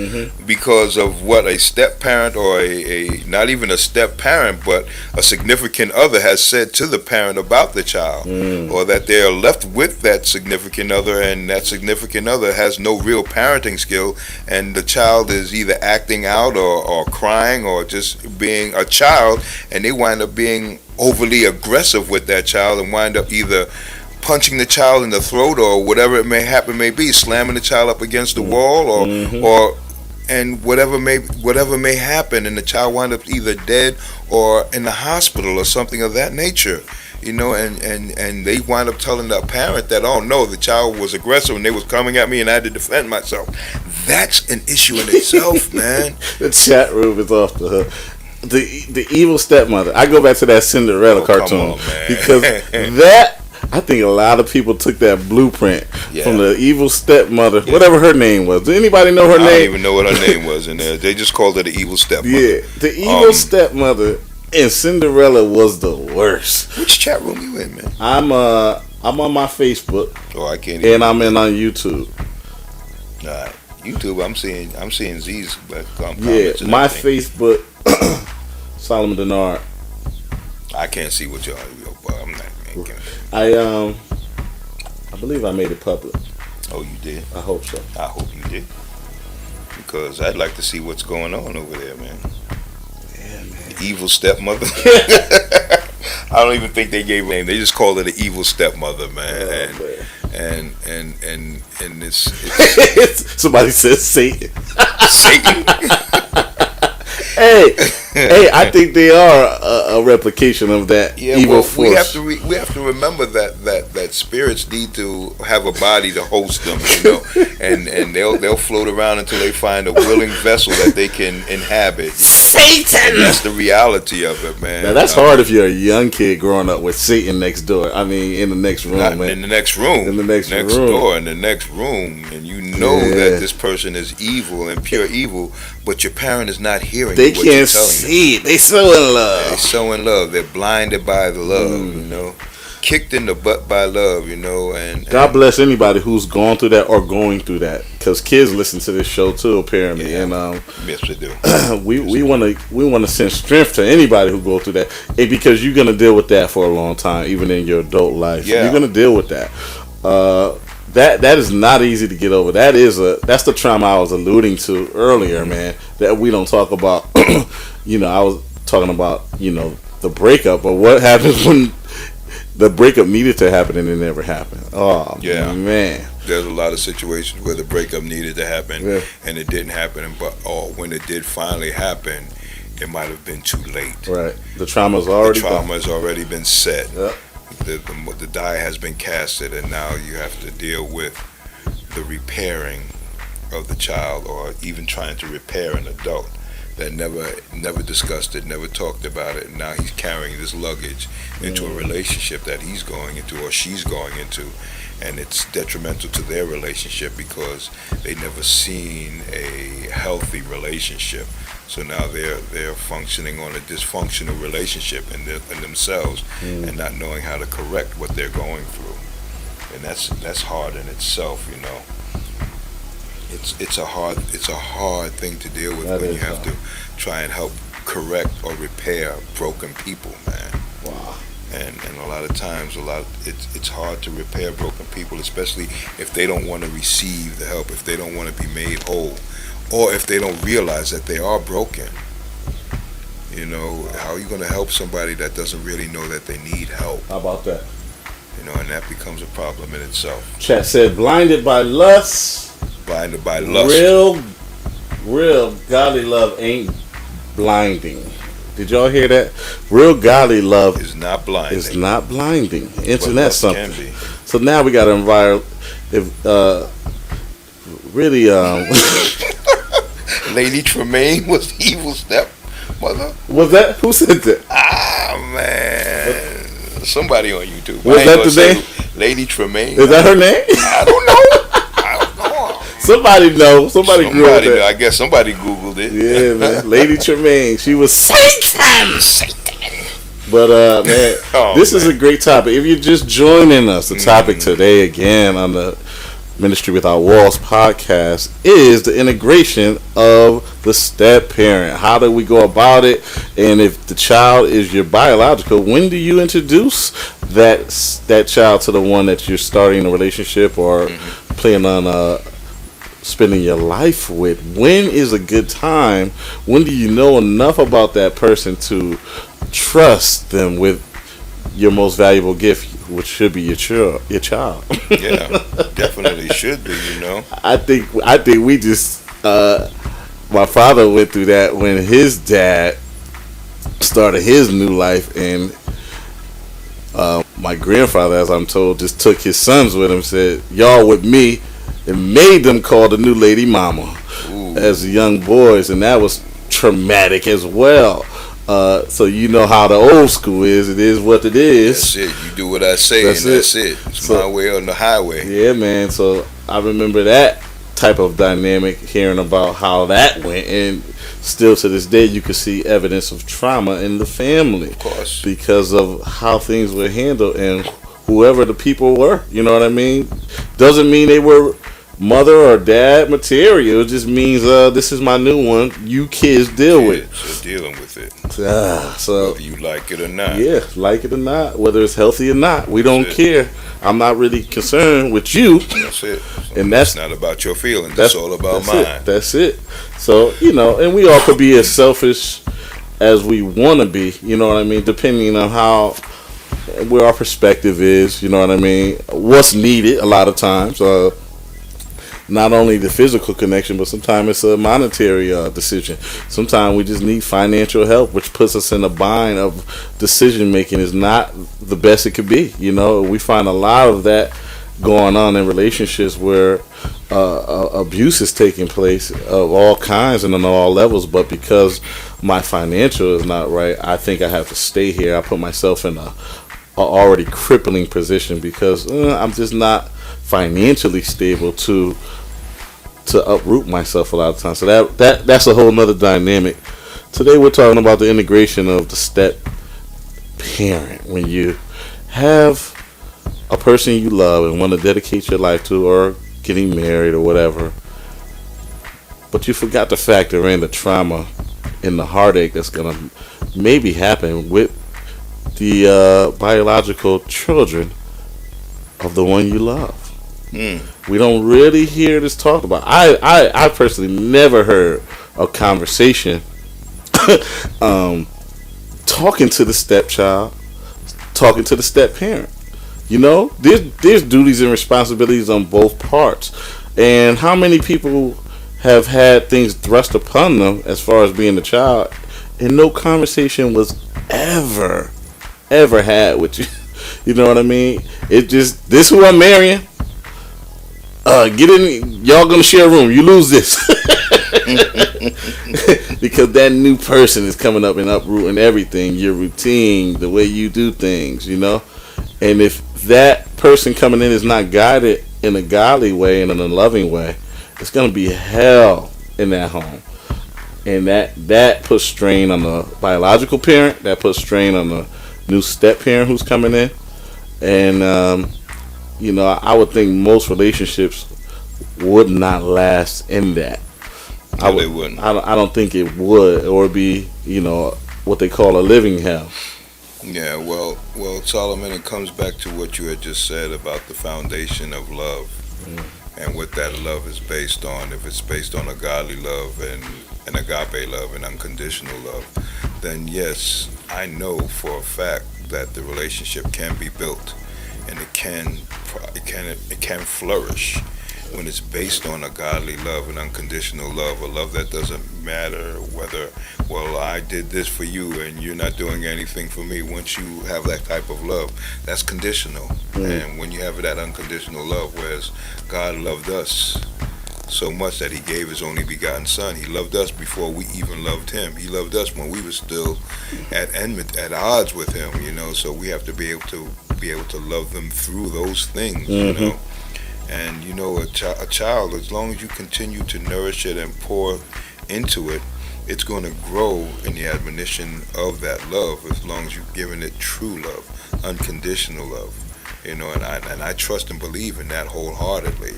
S1: because of what a step parent, or a not even a step parent, but a significant other has said to the parent about the child, or that they are left with that significant other, and that significant other has no real parenting skill, and the child is either acting out or crying or just being a child, and they wind up being overly aggressive with that child, and wind up either punching the child in the throat, or whatever it may be, slamming the child up against the wall, or whatever may happen, and the child wind up either dead or in the hospital or something of that nature. And they wind up telling the parent that, oh no, the child was aggressive and they was coming at me and I had to defend myself. That's an issue in itself, man.
S3: The chat room is off the hook. The evil stepmother. I go back to that Cinderella cartoon, because that, I think a lot of people took that blueprint from the evil stepmother, whatever her name was. Does anybody know her name?
S1: I don't even know what her name was in there. They just called her the evil stepmother.
S3: Yeah, the evil stepmother in Cinderella was the worst.
S1: Which chat room you in, man?
S3: I'm on my Facebook.
S1: Oh, I can't.
S3: And I'm in on YouTube.
S1: YouTube. I'm seeing Z's comments.
S3: Yeah, my Facebook. Solomon Denard.
S1: I can't see what y'all. I'm not.
S3: believe I made it public.
S1: Oh, you did?
S3: I hope so.
S1: I hope you did. Because I'd like to see what's going on over there, man.
S3: Yeah, man.
S1: The evil stepmother. I don't even think they gave a name. They just called it an evil stepmother, man. And it's
S3: Somebody says Satan.
S1: Satan.
S3: Hey, I think they are a replication of that evil force.
S1: We have to remember that spirits need to have a body to host them, and they'll float around until they find a willing vessel that they can inhabit.
S3: Satan.
S1: And that's the reality of it, man.
S3: Now that's hard if you're a young kid growing up with Satan next door. I mean, in the next room, man.
S1: In the next room.
S3: In the next room.
S1: door, in the next room, and you know that this person is evil and pure evil, but your parent is not hearing.
S3: They
S1: what
S3: can't
S1: you're telling
S3: see it. They so in love.
S1: They're so in love. They're blinded by the love, kicked in the butt by love, and
S3: God bless anybody who's gone through that or going through that, because kids listen to this show too, apparently.
S1: Yeah.
S3: And
S1: yes, they do.
S3: we want to send strength to anybody who go through that, because you're gonna deal with that for a long time, even in your adult life.
S1: Yeah.
S3: You're gonna deal with that. That is not easy to get over. That's the trauma I was alluding to earlier, man. That we don't talk about. I was talking about the breakup, but what happens when the breakup needed to happen and it never happened? Oh
S1: Yeah.
S3: man.
S1: There's a lot of situations where the breakup needed to happen and it didn't happen, when it did finally happen, it might have been too late.
S3: Right. The trauma's already
S1: has already been set.
S3: Yep.
S1: The die has been casted, and now you have to deal with the repairing of the child, or even trying to repair an adult that never discussed it, never talked about it, and now he's carrying this luggage into a relationship that he's going into or she's going into, and it's detrimental to their relationship because they never seen a healthy relationship. So now they're functioning on a dysfunctional relationship in themselves, and not knowing how to correct what they're going through, and that's hard in itself. It's a hard thing to deal with when you have to try and help correct or repair broken people, man.
S3: Wow.
S1: And a lot of times, it's hard to repair broken people, especially if they don't want to receive the help, if they don't want to be made whole, or if they don't realize that they are broken. How are you going to help somebody that doesn't really know that they need help?
S3: How about that?
S1: And that becomes a problem in itself.
S3: Chat said, blinded by lust.
S1: Blinded by lust.
S3: Real godly love ain't blinding. Did y'all hear that? Real godly love
S1: is not blinding.
S3: It's not blinding. Internet something.
S1: Can be.
S3: So now we got to invite
S1: Lady Tremaine was the evil stepmother.
S3: Was that? Who said that?
S1: Man. Somebody on YouTube.
S3: Was that the name?
S1: Lady Tremaine.
S3: Is that her name?
S1: I don't know.
S3: Somebody know. Somebody grew up there.
S1: I guess somebody Googled it.
S3: Yeah, man. Lady Tremaine. She was Satan. But man, this is a great topic. If you're just joining us, the topic today again on the Ministry Without Walls podcast is the integration of the step parent. How do we go about it? And if the child is your biological, when do you introduce that child to the one that you're starting a relationship or planning on spending your life with? When is a good time? When do you know enough about that person to trust them with your most valuable gift, which should be your child?
S1: Yeah, definitely should be.
S3: I think we just my father went through that when his dad started his new life, and my grandfather, as I'm told, just took his sons with him, said, y'all with me, and made them call the new lady mama. Ooh. As young boys, and that was traumatic as well. So you know how the old school is. It is what it is.
S1: That's it. You do what I say, that's it. It's my way on the highway.
S3: Yeah, man. So I remember that type of dynamic, hearing about how that went, and still to this day you can see evidence of trauma in the family.
S1: Of course. Because
S3: of how things were handled and whoever the people were. You know what I mean? Doesn't mean they were mother or dad material. It just means this is my new one. You kids deal with.
S1: Kids are dealing with it,
S3: So
S1: whether you like it or not.
S3: yeah, like it or not, whether it's healthy or not, we don't
S1: That's it.
S3: care. I'm not really concerned with you,
S1: That's it.
S3: and that's
S1: It's not about your feelings.
S3: that's
S1: It's all about
S3: that's
S1: mine.
S3: it. That's it. So and we all could be as selfish as we want to be. You know what I mean? Depending on how where our perspective is. You know what I mean? What's needed a lot of times. Not only the physical connection, but sometimes it's a monetary decision. Sometimes we just need financial help, which puts us in a bind of decision making is not the best it could be. We find a lot of that going on in relationships where abuse is taking place of all kinds and on all levels. But because my financial is not right, I think I have to stay here. I put myself in a already crippling position because I'm just not financially stable to uproot myself a lot of times. So that's a whole nother dynamic. Today we're talking about the integration of the step parent. When you have a person you love and want to dedicate your life to, or getting married or whatever, but you forgot to factor in the trauma and the heartache that's going to maybe happen with the biological children of the one you love. We don't really hear this talked about. I personally never heard a conversation talking to the stepchild, talking to the step parent. There's duties and responsibilities on both parts. And how many people have had things thrust upon them as far as being a child, and no conversation was ever had with you? You know what I mean? It just, this who I'm marrying. Get in. Y'all gonna share a room. You lose this because that new person is coming up and uprooting everything, your routine, the way you do things. And if that person coming in is not guided in a godly way and in a loving way, it's gonna be hell in that home. And that puts strain on the biological parent. That puts strain on the new step parent who's coming in. And I would think most relationships would not last in that.
S1: No, they wouldn't.
S3: I don't think it would, or be what they call a living hell.
S1: Yeah, well, Solomon, it comes back to what you had just said about the foundation of love, and what that love is based on. If it's based on a godly love and an agape love and unconditional love, then yes, I know for a fact that the relationship can be built, and it can flourish when it's based on a godly love and unconditional love, a love that doesn't matter whether, well, I did this for you and you're not doing anything for me. Once you have that type of love, that's conditional. And when you have that unconditional love, whereas God loved us so much that he gave his only begotten son. He loved us before we even loved him. He loved us when we were still at odds with him, so we have to be able to love them through those things, And a child, as long as you continue to nourish it and pour into it, it's going to grow in the admonition of that love, as long as you've given it true love, unconditional love. And I trust and believe in that wholeheartedly,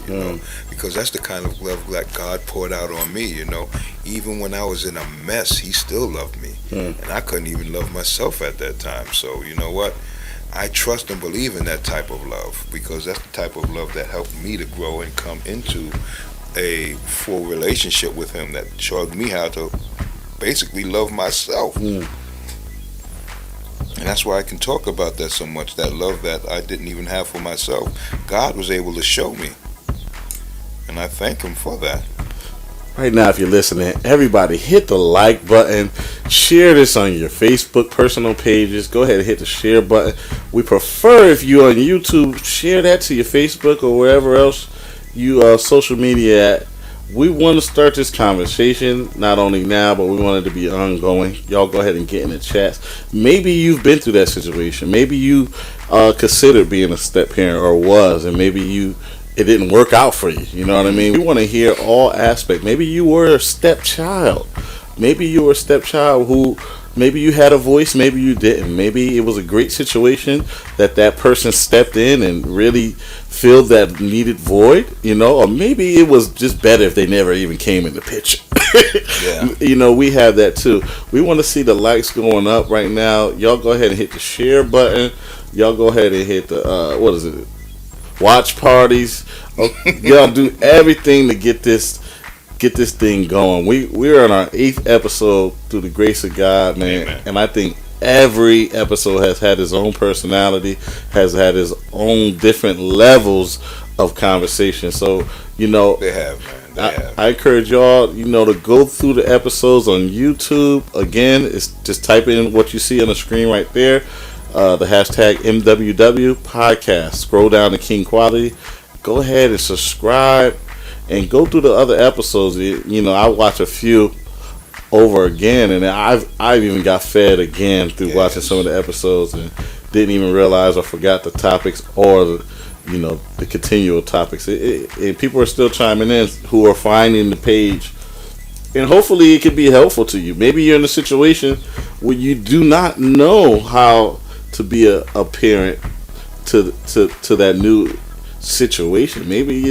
S1: because that's the kind of love that God poured out on me, Even when I was in a mess, he still loved me. And I couldn't even love myself at that time. So, you know what? I trust and believe in that type of love, because that's the type of love that helped me to grow and come into a full relationship with him, that showed me how to basically love myself. And that's why I can talk about that so much, that love that I didn't even have for myself. God was able to show me. And I thank him for that.
S3: Right now, if you're listening, everybody hit the like button. Share this on your Facebook personal pages. Go ahead and hit the share button. We prefer, if you're on YouTube, share that to your Facebook or wherever else you social media at. We want to start this conversation, not only now, but we want it to be ongoing. Y'all go ahead and get in the chats. Maybe you've been through that situation. Maybe you considered being a step parent, or was, and maybe it didn't work out for you. You know what I mean? We want to hear all aspects. Maybe you were a stepchild. Maybe you were a stepchild who Maybe you had a voice, maybe you didn't. Maybe it was a great situation that person stepped in and really filled that needed void, or maybe it was just better if they never even came in the picture.
S1: Yeah.
S3: We have that too. We want to see the likes going up right now. Y'all go ahead and hit the share button. Y'all go ahead and hit the what is it? Watch parties. Y'all do everything to get this thing going. We're on our 8th episode through the grace of God, man.
S1: Amen.
S3: And I think every episode has had its own personality, has had its own different levels of conversation. So,
S1: They have, man. They have.
S3: I encourage y'all, to go through the episodes on YouTube. Again, it's just type in what you see on the screen right there. The hashtag MWW podcast. Scroll down to King Quality. Go ahead and subscribe and go through the other episodes. I watch a few over again, and I've even got fed again through watching some of the episodes and didn't even realize or forgot the topics or the continual topics. And people are still chiming in who are finding the page, and hopefully it can be helpful to you. Maybe you're in a situation where you do not know how to be a parent to that new situation. Maybe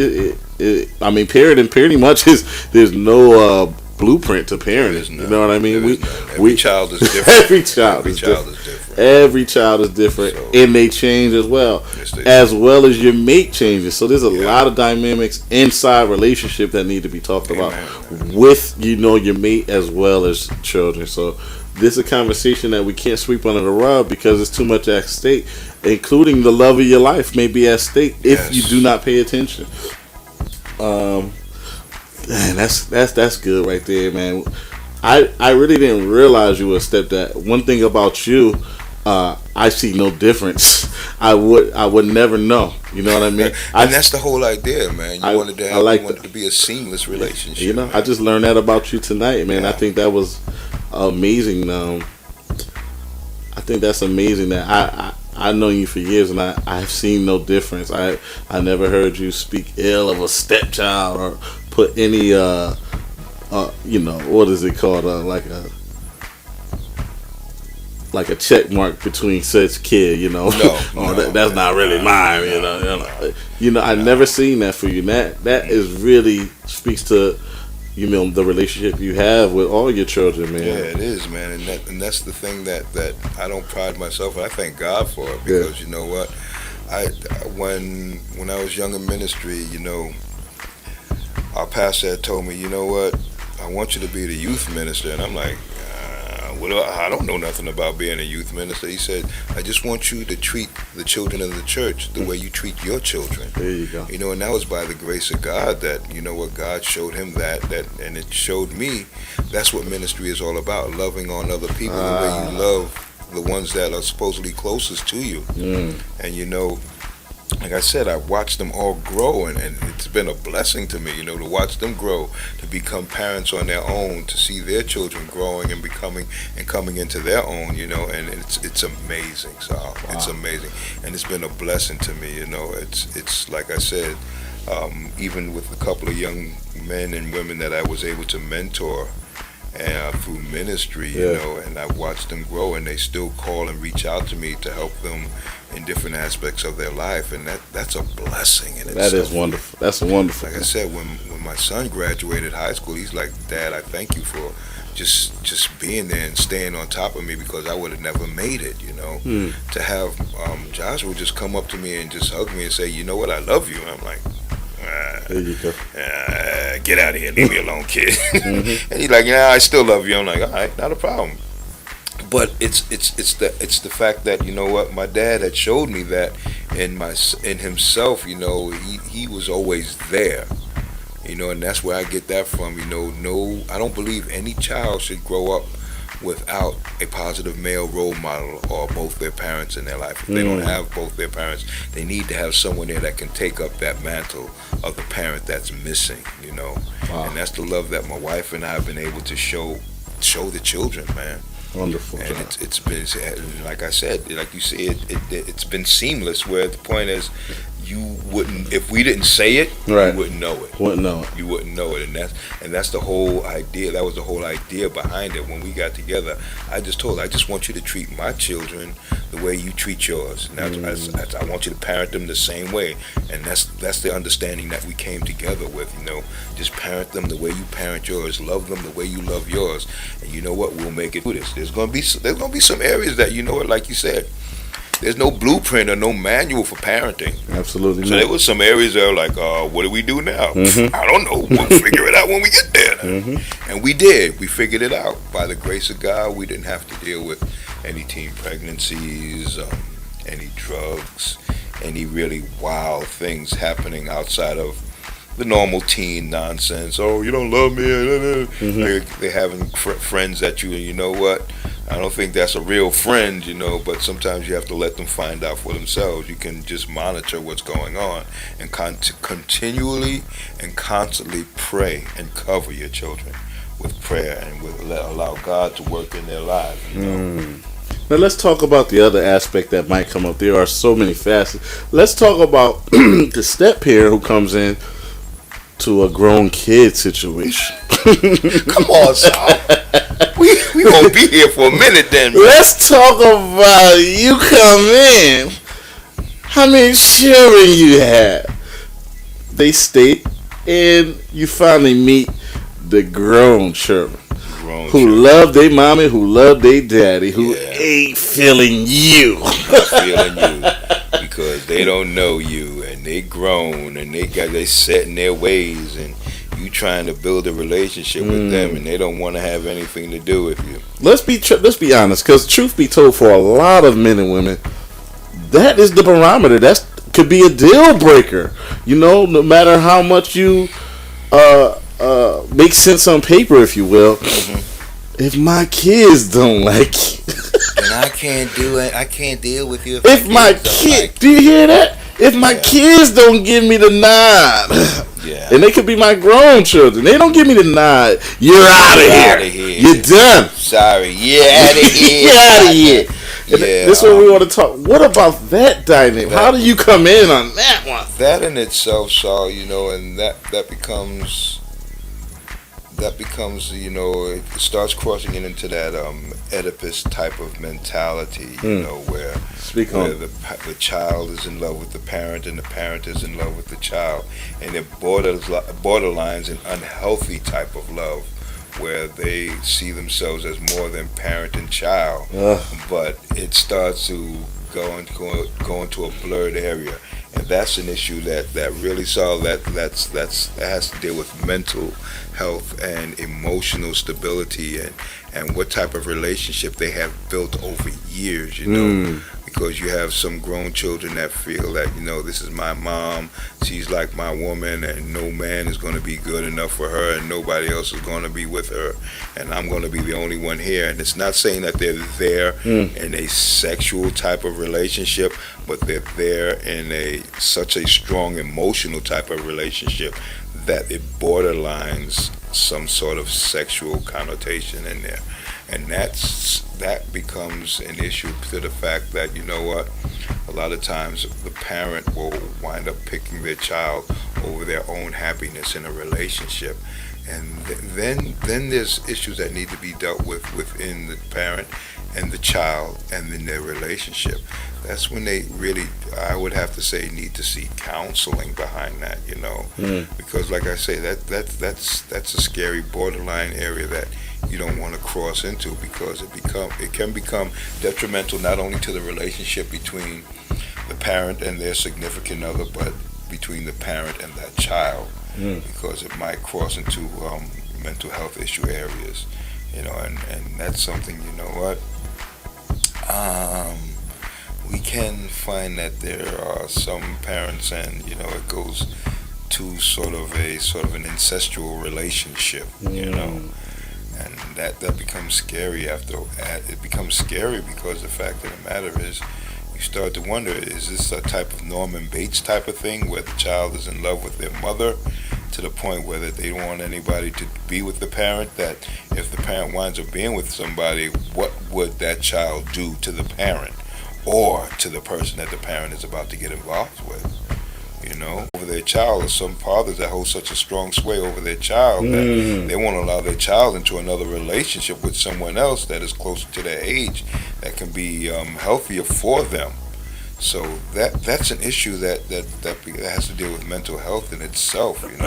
S3: parenting pretty much there's no blueprint to parenting. You know what I mean?
S1: Every child is different.
S3: Every child is different. Every child is different, and they change as well, as well as your mate changes. So there's a lot of dynamics inside relationship that need to be talked about with your mate as well as children. So this is a conversation that we can't sweep under the rug because it's too much at stake, including the love of your life may be at stake if you do not pay attention. Man, that's good right there, man. I really didn't realize you were a stepdad. One thing about you, I see no difference. I would never know. You know what I mean?
S1: And that's the whole idea, man. You wanted to be a seamless relationship.
S3: I just learned that about you tonight, man. I think that was amazing. I think that's amazing that I've known you for years and I've seen no difference. I never heard you speak ill of a stepchild or put any what is it called, like a check mark between such kid,
S1: No,
S3: that's not really mine, I never seen that for you. That is really speaks to the relationship you have with all your children, man.
S1: Yeah, it is, man, and that's the thing that I don't pride myself, and I thank God for it because you know what, when I was young in ministry, our pastor had told me, you know what, I want you to be the youth minister, and I'm like, well, I don't know nothing about being a youth minister. He said, I just want you to treat the children of the church the way you treat your children.
S3: There you go.
S1: And that was by the grace of God that, what God showed him that and it showed me that's what ministry is all about, loving on other people the way you love the ones that are supposedly closest to you. And, like I said, I've watched them all grow, and it's been a blessing to me, to watch them grow, to become parents on their own, to see their children growing and coming into their own, and it's amazing. So it's amazing, and it's been a blessing to me. It's like I said, even with a couple of young men and women that I was able to mentor through ministry, and I've watched them grow, and they still call and reach out to me to help them in different aspects of their life, and that's a blessing in itself.
S3: That is wonderful. That's wonderful.
S1: Like I said, when my son graduated high school, he's like, Dad, I thank you for just being there and staying on top of me because I would have never made it, To have Joshua just come up to me and just hug me and say, you know what, I love you. And I'm like,
S3: there you go.
S1: Get out of here, leave me alone, kid. And he's like, yeah, I still love you. I'm like, all right, not a problem. But it's the fact that what, my dad had showed me that in himself, he was always there, and that's where I get that from. No, I don't believe any child should grow up without a positive male role model or both their parents in their life. If they don't have both their parents, they need to have someone there that can take up that mantle of the parent that's missing.
S3: Wow. And
S1: that's the love that my wife and I have been able to show the children, man.
S3: Wonderful.
S1: And it's been, like I said, like you see, it's been seamless. Where the point is, you wouldn't, if we didn't say it,
S3: Right.
S1: you wouldn't know it.
S3: Wouldn't know it.
S1: You wouldn't know it, and that's the whole idea. That was the whole idea behind it. When we got together, I just told her, I just want you to treat my children the way you treat yours. And I want you to parent them the same way, and that's the understanding that we came together with. Just parent them the way you parent yours, love them the way you love yours, and you know what? We'll make it do this. There's gonna be some areas that like you said. There's no blueprint or no manual for parenting.
S3: Absolutely
S1: So
S3: not.
S1: there was some areas that were like, what do we do now?
S3: Mhm.
S1: I don't know. We'll figure it out when we get there.
S3: Mhm.
S1: And we did. We figured it out. By the grace of God, we didn't have to deal with any teen pregnancies, any drugs, any really wild things happening outside of the normal teen nonsense. Oh, you don't love me. They're having friends that you know what? I don't think that's a real friend, but sometimes you have to let them find out for themselves. You can just monitor what's going on and continually and constantly pray and cover your children with prayer and allow God to work in their lives.
S3: Now let's talk about the other aspect that might come up. There are so many facets. Let's talk about the step parent who comes in to a grown kid situation.
S1: Come on, Sal. We gonna be here for a minute then. Man.
S3: Let's talk about you come in. How many children you have? They state, and you finally meet the grown children who love their mommy, who love their daddy, who ain't feeling you.
S1: Feeling you because they don't know you, and they grown, and they set in their ways, and you trying to build a relationship with them, and they don't want to have anything to do with you.
S3: Let's be honest, because truth be told, for a lot of men and women, that is the barometer. That could be a deal breaker. No matter how much you make sense on paper, if you will. If my kids don't like you,
S1: and I can't do it. I can't deal with you.
S3: If my kid, do you hear that? If my kids don't give me the nod. Yeah. And they could be my grown children. They don't give me the nod. You're out of here. You're done.
S1: Sorry. You're out of here.
S3: You're out of here. This is what we want to talk. What about that dynamic? How do you come in on that one?
S1: That in itself, Saul, and that becomes, it starts crossing into that Oedipus type of mentality, where the child is in love with the parent and the parent is in love with the child, and it borderlines an unhealthy type of love, where they see themselves as more than parent and child, but it starts to go into a blurred area. And that's an issue that really Saul, that has to deal with mental health and emotional stability and what type of relationship they have built over years, because you have some grown children that feel that, this is my mom, she's like my woman, and no man is going to be good enough for her, and nobody else is going to be with her, and I'm going to be the only one here. And it's not saying that they're there in a sexual type of relationship, but they're there in such a strong emotional type of relationship that it borderlines some sort of sexual connotation in there. And that becomes an issue to the fact that, a lot of times the parent will wind up picking their child over their own happiness in a relationship. And then there's issues that need to be dealt with within the parent and the child and in their relationship. That's when they really, I would have to say, need to seek counseling behind that, because like I say, that's a scary borderline area that you don't want to cross into, because it can become detrimental not only to the relationship between the parent and their significant other, but between the parent and that child, because it might cross into mental health issue areas, and that's something, we can find that there are some parents, and it goes to sort of an incestual relationship, and that becomes scary. It becomes scary because the fact of the matter is, you start to wonder, is this a type of Norman Bates type of thing where the child is in love with their mother to the point where they don't want anybody to be with the parent, that if the parent winds up being with somebody, what would that child do to the parent or to the person that the parent is about to get involved with? over their child. Or some fathers that hold such a strong sway over their child that they won't allow their child into another relationship with someone else that is closer to their age that can be healthier for them. So that's an issue that has to deal with mental health in itself, and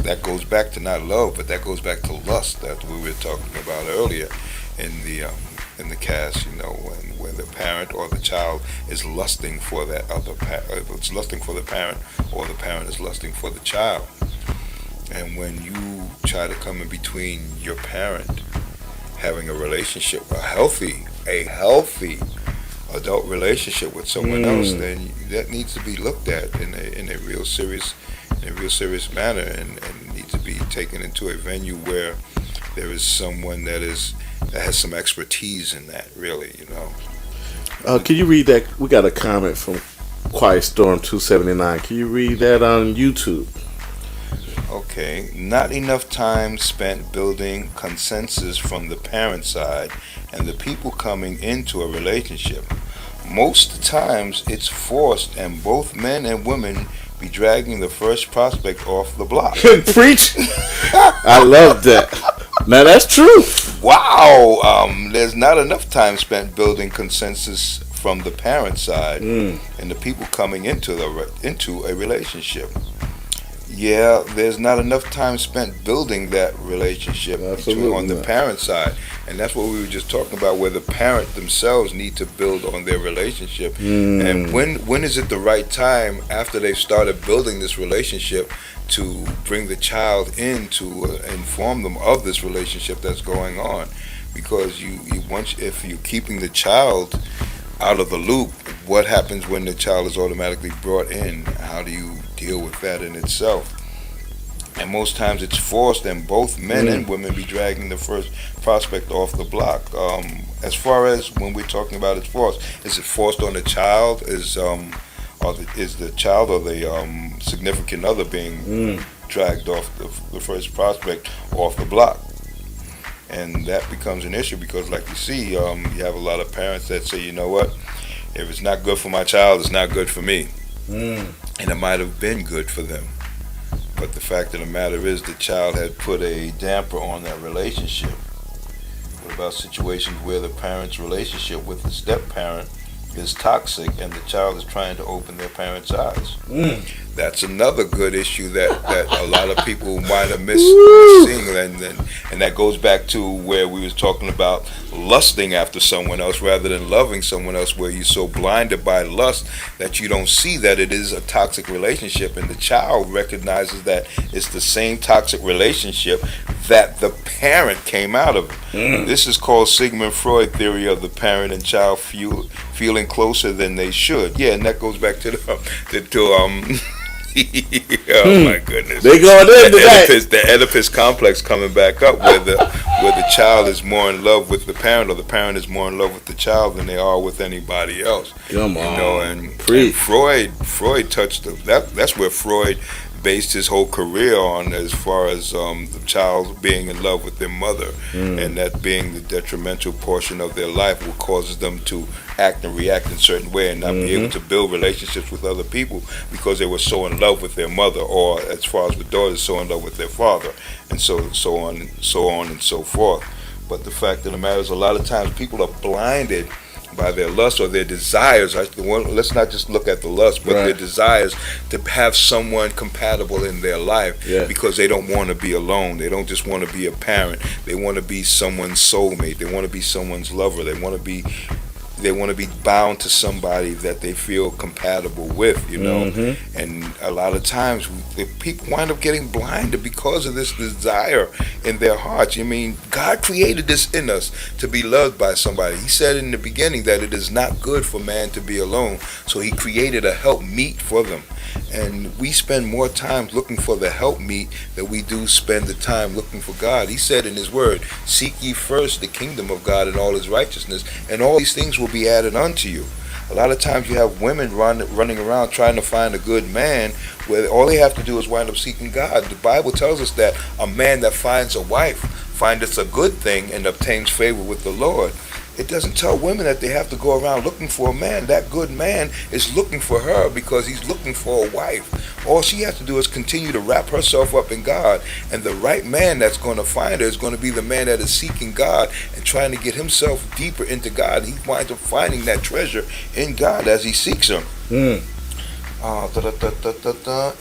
S1: that goes back to not love, but that goes back to lust that we were talking about earlier in the cast, where the parent or the child is lusting for that other it's lusting for the parent, or the parent is lusting for the child. And when you try to come in between your parent having a relationship, a healthy adult relationship with someone else, then that needs to be looked at in a real serious manner, and needs to be taken into a venue where there is someone that has some expertise in that, really.
S3: Can you read that? We got a comment from Quiet Storm 279. Can you read that on YouTube?
S1: Okay. Not enough time spent building consensus from the parent side and the people coming into a relationship. Most times it's forced, and both men and women be dragging the first prospect off the block.
S3: Preach! I love that. Now that's true.
S1: Wow. There's not enough time spent building consensus from the parent side and the people coming into a relationship. Yeah, there's not enough time spent building that relationship on the parent side. And that's what we were just talking about, where the parent themselves need to build on their relationship. And when is it the right time, after they've started building this relationship, to bring the child in to inform them of this relationship that's going on? Because if you're keeping the child out of the loop, what happens when the child is automatically brought in? How do you deal with that in itself? And most times it's forced, and both men and women be dragging the first prospect off the block. As far as when we're talking about it's forced, is it forced on the child? Is the child or the significant other being dragged off the first prospect off the block? And that becomes an issue, because like you see, you have a lot of parents that say, you know what, if it's not good for my child, it's not good for me. And it might have been good for them, but the fact of the matter is the child had put a damper on that relationship. What about situations where the parent's relationship with the step-parent is toxic and the child is trying to open their parents' eyes? That's another good issue that a lot of people might have missing, and that goes back to where we was talking about lusting after someone else rather than loving someone else, where you're so blinded by lust that you don't see that it is a toxic relationship, and the child recognizes that it's the same toxic relationship that the parent came out of. This is called Sigmund Freud theory of the parent and child feeling closer than they should. Yeah, and that goes back to oh my goodness.
S3: They going in today.
S1: The Oedipus complex coming back up, where the child is more in love with the parent, or the parent is more in love with the child than they are with anybody else.
S3: Come on.
S1: And Freud touched that's where Freud based his whole career on, as far as the child being in love with their mother, and that being the detrimental portion of their life, what causes them to act and react in a certain way and not be able to build relationships with other people because they were so in love with their mother, or as far as with daughters, so in love with their father, and so on and so forth. But the fact of the matter is, a lot of times people are blinded by their lust or their desires. Let's not just look at the lust, but their desires to have someone compatible in their life, because they don't want to be alone. They don't just want to be a parent. They want to be someone's soulmate. They want to be someone's lover. They want to be bound to somebody that they feel compatible with, And a lot of times people wind up getting blinded because of this desire in their hearts. I mean, God created this in us to be loved by somebody. He said in the beginning that it is not good for man to be alone, so he created a helpmeet for them. And we spend more time looking for the helpmeet than we do spend the time looking for God. He said in his word, seek ye first the kingdom of God and all his righteousness, and all these things will be added unto you. A lot of times you have women running around trying to find a good man, where all they have to do is wind up seeking God. The Bible tells us that a man that finds a wife findeth a good thing and obtains favor with the Lord. It doesn't tell women that they have to go around looking for a man. That good man is looking for her because he's looking for a wife. All she has to do is continue to wrap herself up in God, and the right man that's going to find her is going to be the man that is seeking God and trying to get himself deeper into God. He winds up finding that treasure in God as he seeks him.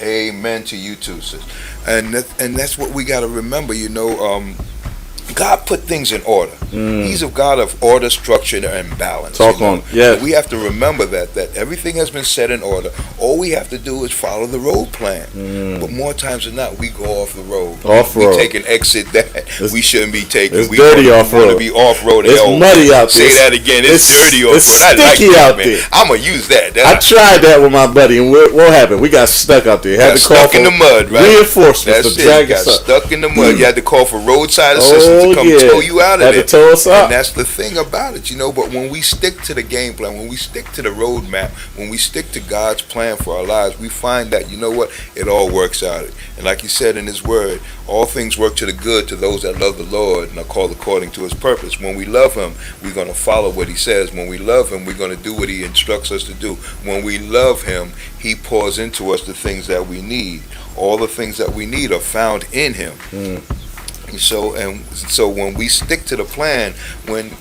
S1: Amen to you too, sis. And that's what we got to remember. God put things in order. He's a God of order, structure, and balance.
S3: Talk on. Yeah.
S1: We have to remember that everything has been set in order. All we have to do is follow the road plan. But more times than not, we go off the road. We take an exit that we shouldn't be taking.
S3: It's
S1: we
S3: dirty off road.
S1: We want to be off road.
S3: It's muddy out there.
S1: Say that again. It's dirty off road.
S3: It's
S1: I like
S3: sticky
S1: that,
S3: out
S1: man.
S3: there.
S1: I'm gonna use that.
S3: I tried that with my buddy, and what happened? We got stuck out there. Had to call
S1: stuck in the mud, right?
S3: Reinforcements
S1: That's
S3: to
S1: it.
S3: drag
S1: You got
S3: us up.
S1: stuck in the mud. You had to call for roadside assistance to come tow you out of
S3: Had
S1: there.
S3: to tow us up.
S1: And that's the thing about it, But when we stick to the game plan, when we stick to the roadmap, when we stick to God's plan for our lives, we find that it all works out. And like He said in His Word, all things work to the good to those that love the Lord and are called according to His purpose. When we love Him, we're going to follow what He says. When we love Him, we're going to do what He instructs us to do. When we love Him, He pours into us the things that we need. All the things that we need are found in Him. So when we stick to the plan, when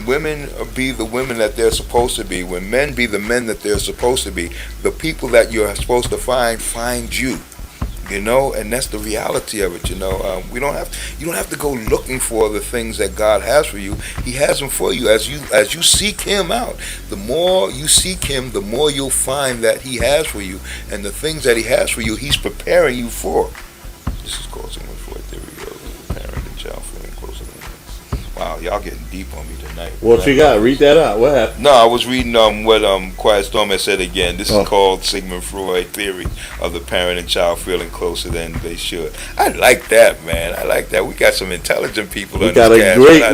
S1: women be the women that they're supposed to be, when men be the men that they're supposed to be, the people that you're supposed to find you. And that's the reality of it. You don't have to go looking for the things that God has for you. He has them for you. As you seek Him out, the more you seek Him, the more you'll find that He has for you, and the things that He has for you, He's preparing you for. This is called Sigmund Freud theory of parent and child feeling closer than this. Wow, y'all getting deep on me tonight.
S3: What you got? Read that out. What happened?
S1: No, I was reading what Quiet Storm had said again. This is called Sigmund Freud theory of the parent and child feeling closer than they should. I like that, man. I like that. We got some intelligent people.
S3: We got a great
S1: I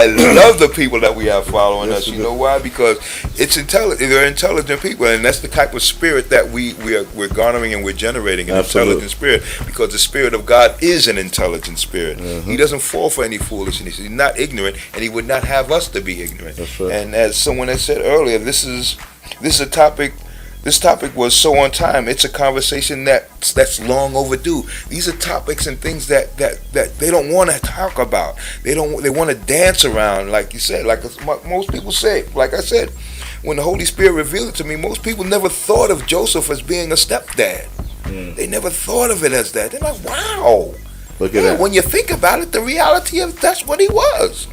S1: love the people that we have following us. You know why? Because it's they're intelligent people, and that's the type of spirit that we're garnering and we're generating, an intelligent spirit, because the Spirit of God is an intelligent spirit. He doesn't fall for any foolishness. He's not ignorant, and He would not have us to be ignorant.
S3: Right.
S1: And as someone had said earlier, this is a topic. This topic was so on time. It's a conversation that's long overdue. These are topics and things that they don't want to talk about. They want to dance around, like you said, like most people say. Like I said, when the Holy Spirit revealed it to me, most people never thought of Joseph as being a stepdad. They never thought of it as that. They're like, wow.
S3: Look at that.
S1: When you think about it, the reality of that's what he was.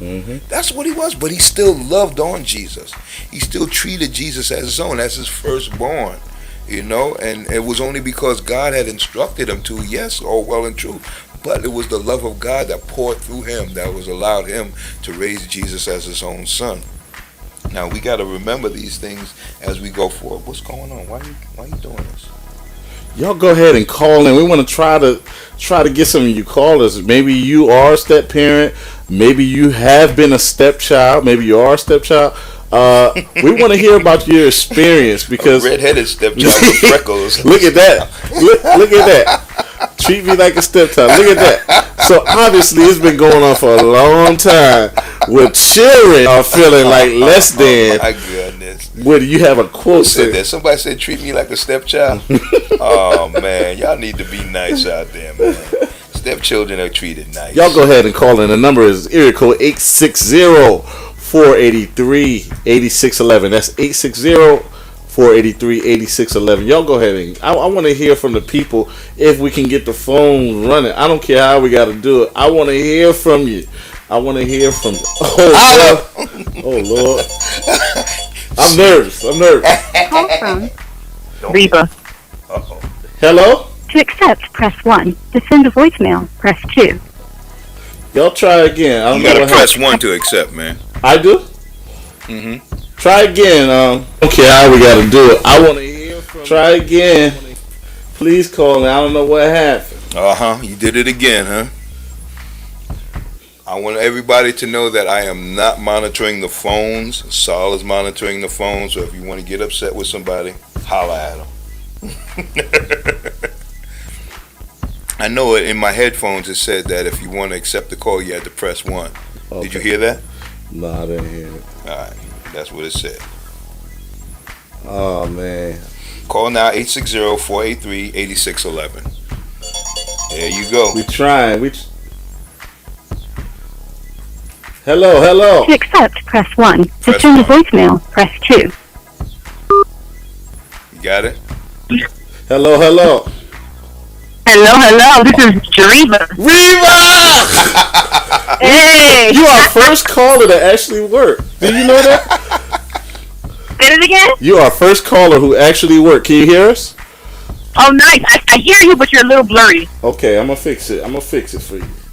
S1: That's what he was. But he still loved on Jesus. He still treated Jesus as his own, as his firstborn. And it was only because God had instructed him to. Yes, all well and true. But it was the love of God that poured through him that was allowed him to raise Jesus as his own son. Now we got to remember these things as we go forward. What's going on? Why are you doing this?
S3: Y'all go ahead and call in. We want to try to get some of you callers. Maybe you are a step parent. Maybe you have been a stepchild. Maybe you are a stepchild. We want to hear about your experience because
S1: a redheaded stepchild with freckles.
S3: Look at that. Look at that. Treat me like a stepchild. Look at that. So obviously it's been going on for a long time. With children are feeling like less than.
S1: Oh my goodness.
S3: Whether you have a quote.
S1: Who said that? Somebody said treat me like a stepchild. Oh man, y'all need to be nice out there, man. Stepchildren are treated nice.
S3: Y'all go ahead and call in. The number is area code 860-483-8611. That's 860-483-8611. Y'all go ahead and I want to hear from the people if we can get the phone running. I don't care how we got to do it. I want to hear from you. I want to hear from you. Oh, Lord. I'm nervous.
S4: Call from Reba.
S1: Uh-oh.
S3: Hello?
S4: To accept, press 1. To send a voicemail, press 2.
S3: Y'all try again. I don't
S1: You
S3: know
S1: gotta
S3: what
S1: press 1 to accept, man.
S3: I do? Try again. Okay, how we gotta do it. I want to hear from. Try again. Please call me. I don't know what happened.
S1: You did it again, huh? I want everybody to know that I am not monitoring the phones. Saul is monitoring the phones. So if you want to get upset with somebody, holla at him. I know it in my headphones. It said that if you want to accept the call, you had to press 1.
S3: Okay.
S1: Did you hear that?
S3: No, I didn't hear it.
S1: All right, that's what it said.
S3: Oh man.
S1: Call now 860-483-8611. There you go.
S3: We trying. Hello.
S4: To accept, press 1. To
S1: Press
S4: send a
S1: 1.
S4: voicemail, press 2.
S1: You got it?
S3: Hello.
S5: Hello, this is Reba.
S3: Reba!
S5: Hey!
S3: You are first caller to actually work. Did you know that?
S5: Say it again?
S3: You are first caller who actually work. Can you hear us?
S5: Oh, nice. I hear you, but you're a little blurry.
S3: Okay, I'm gonna fix it. I'm gonna fix it for you.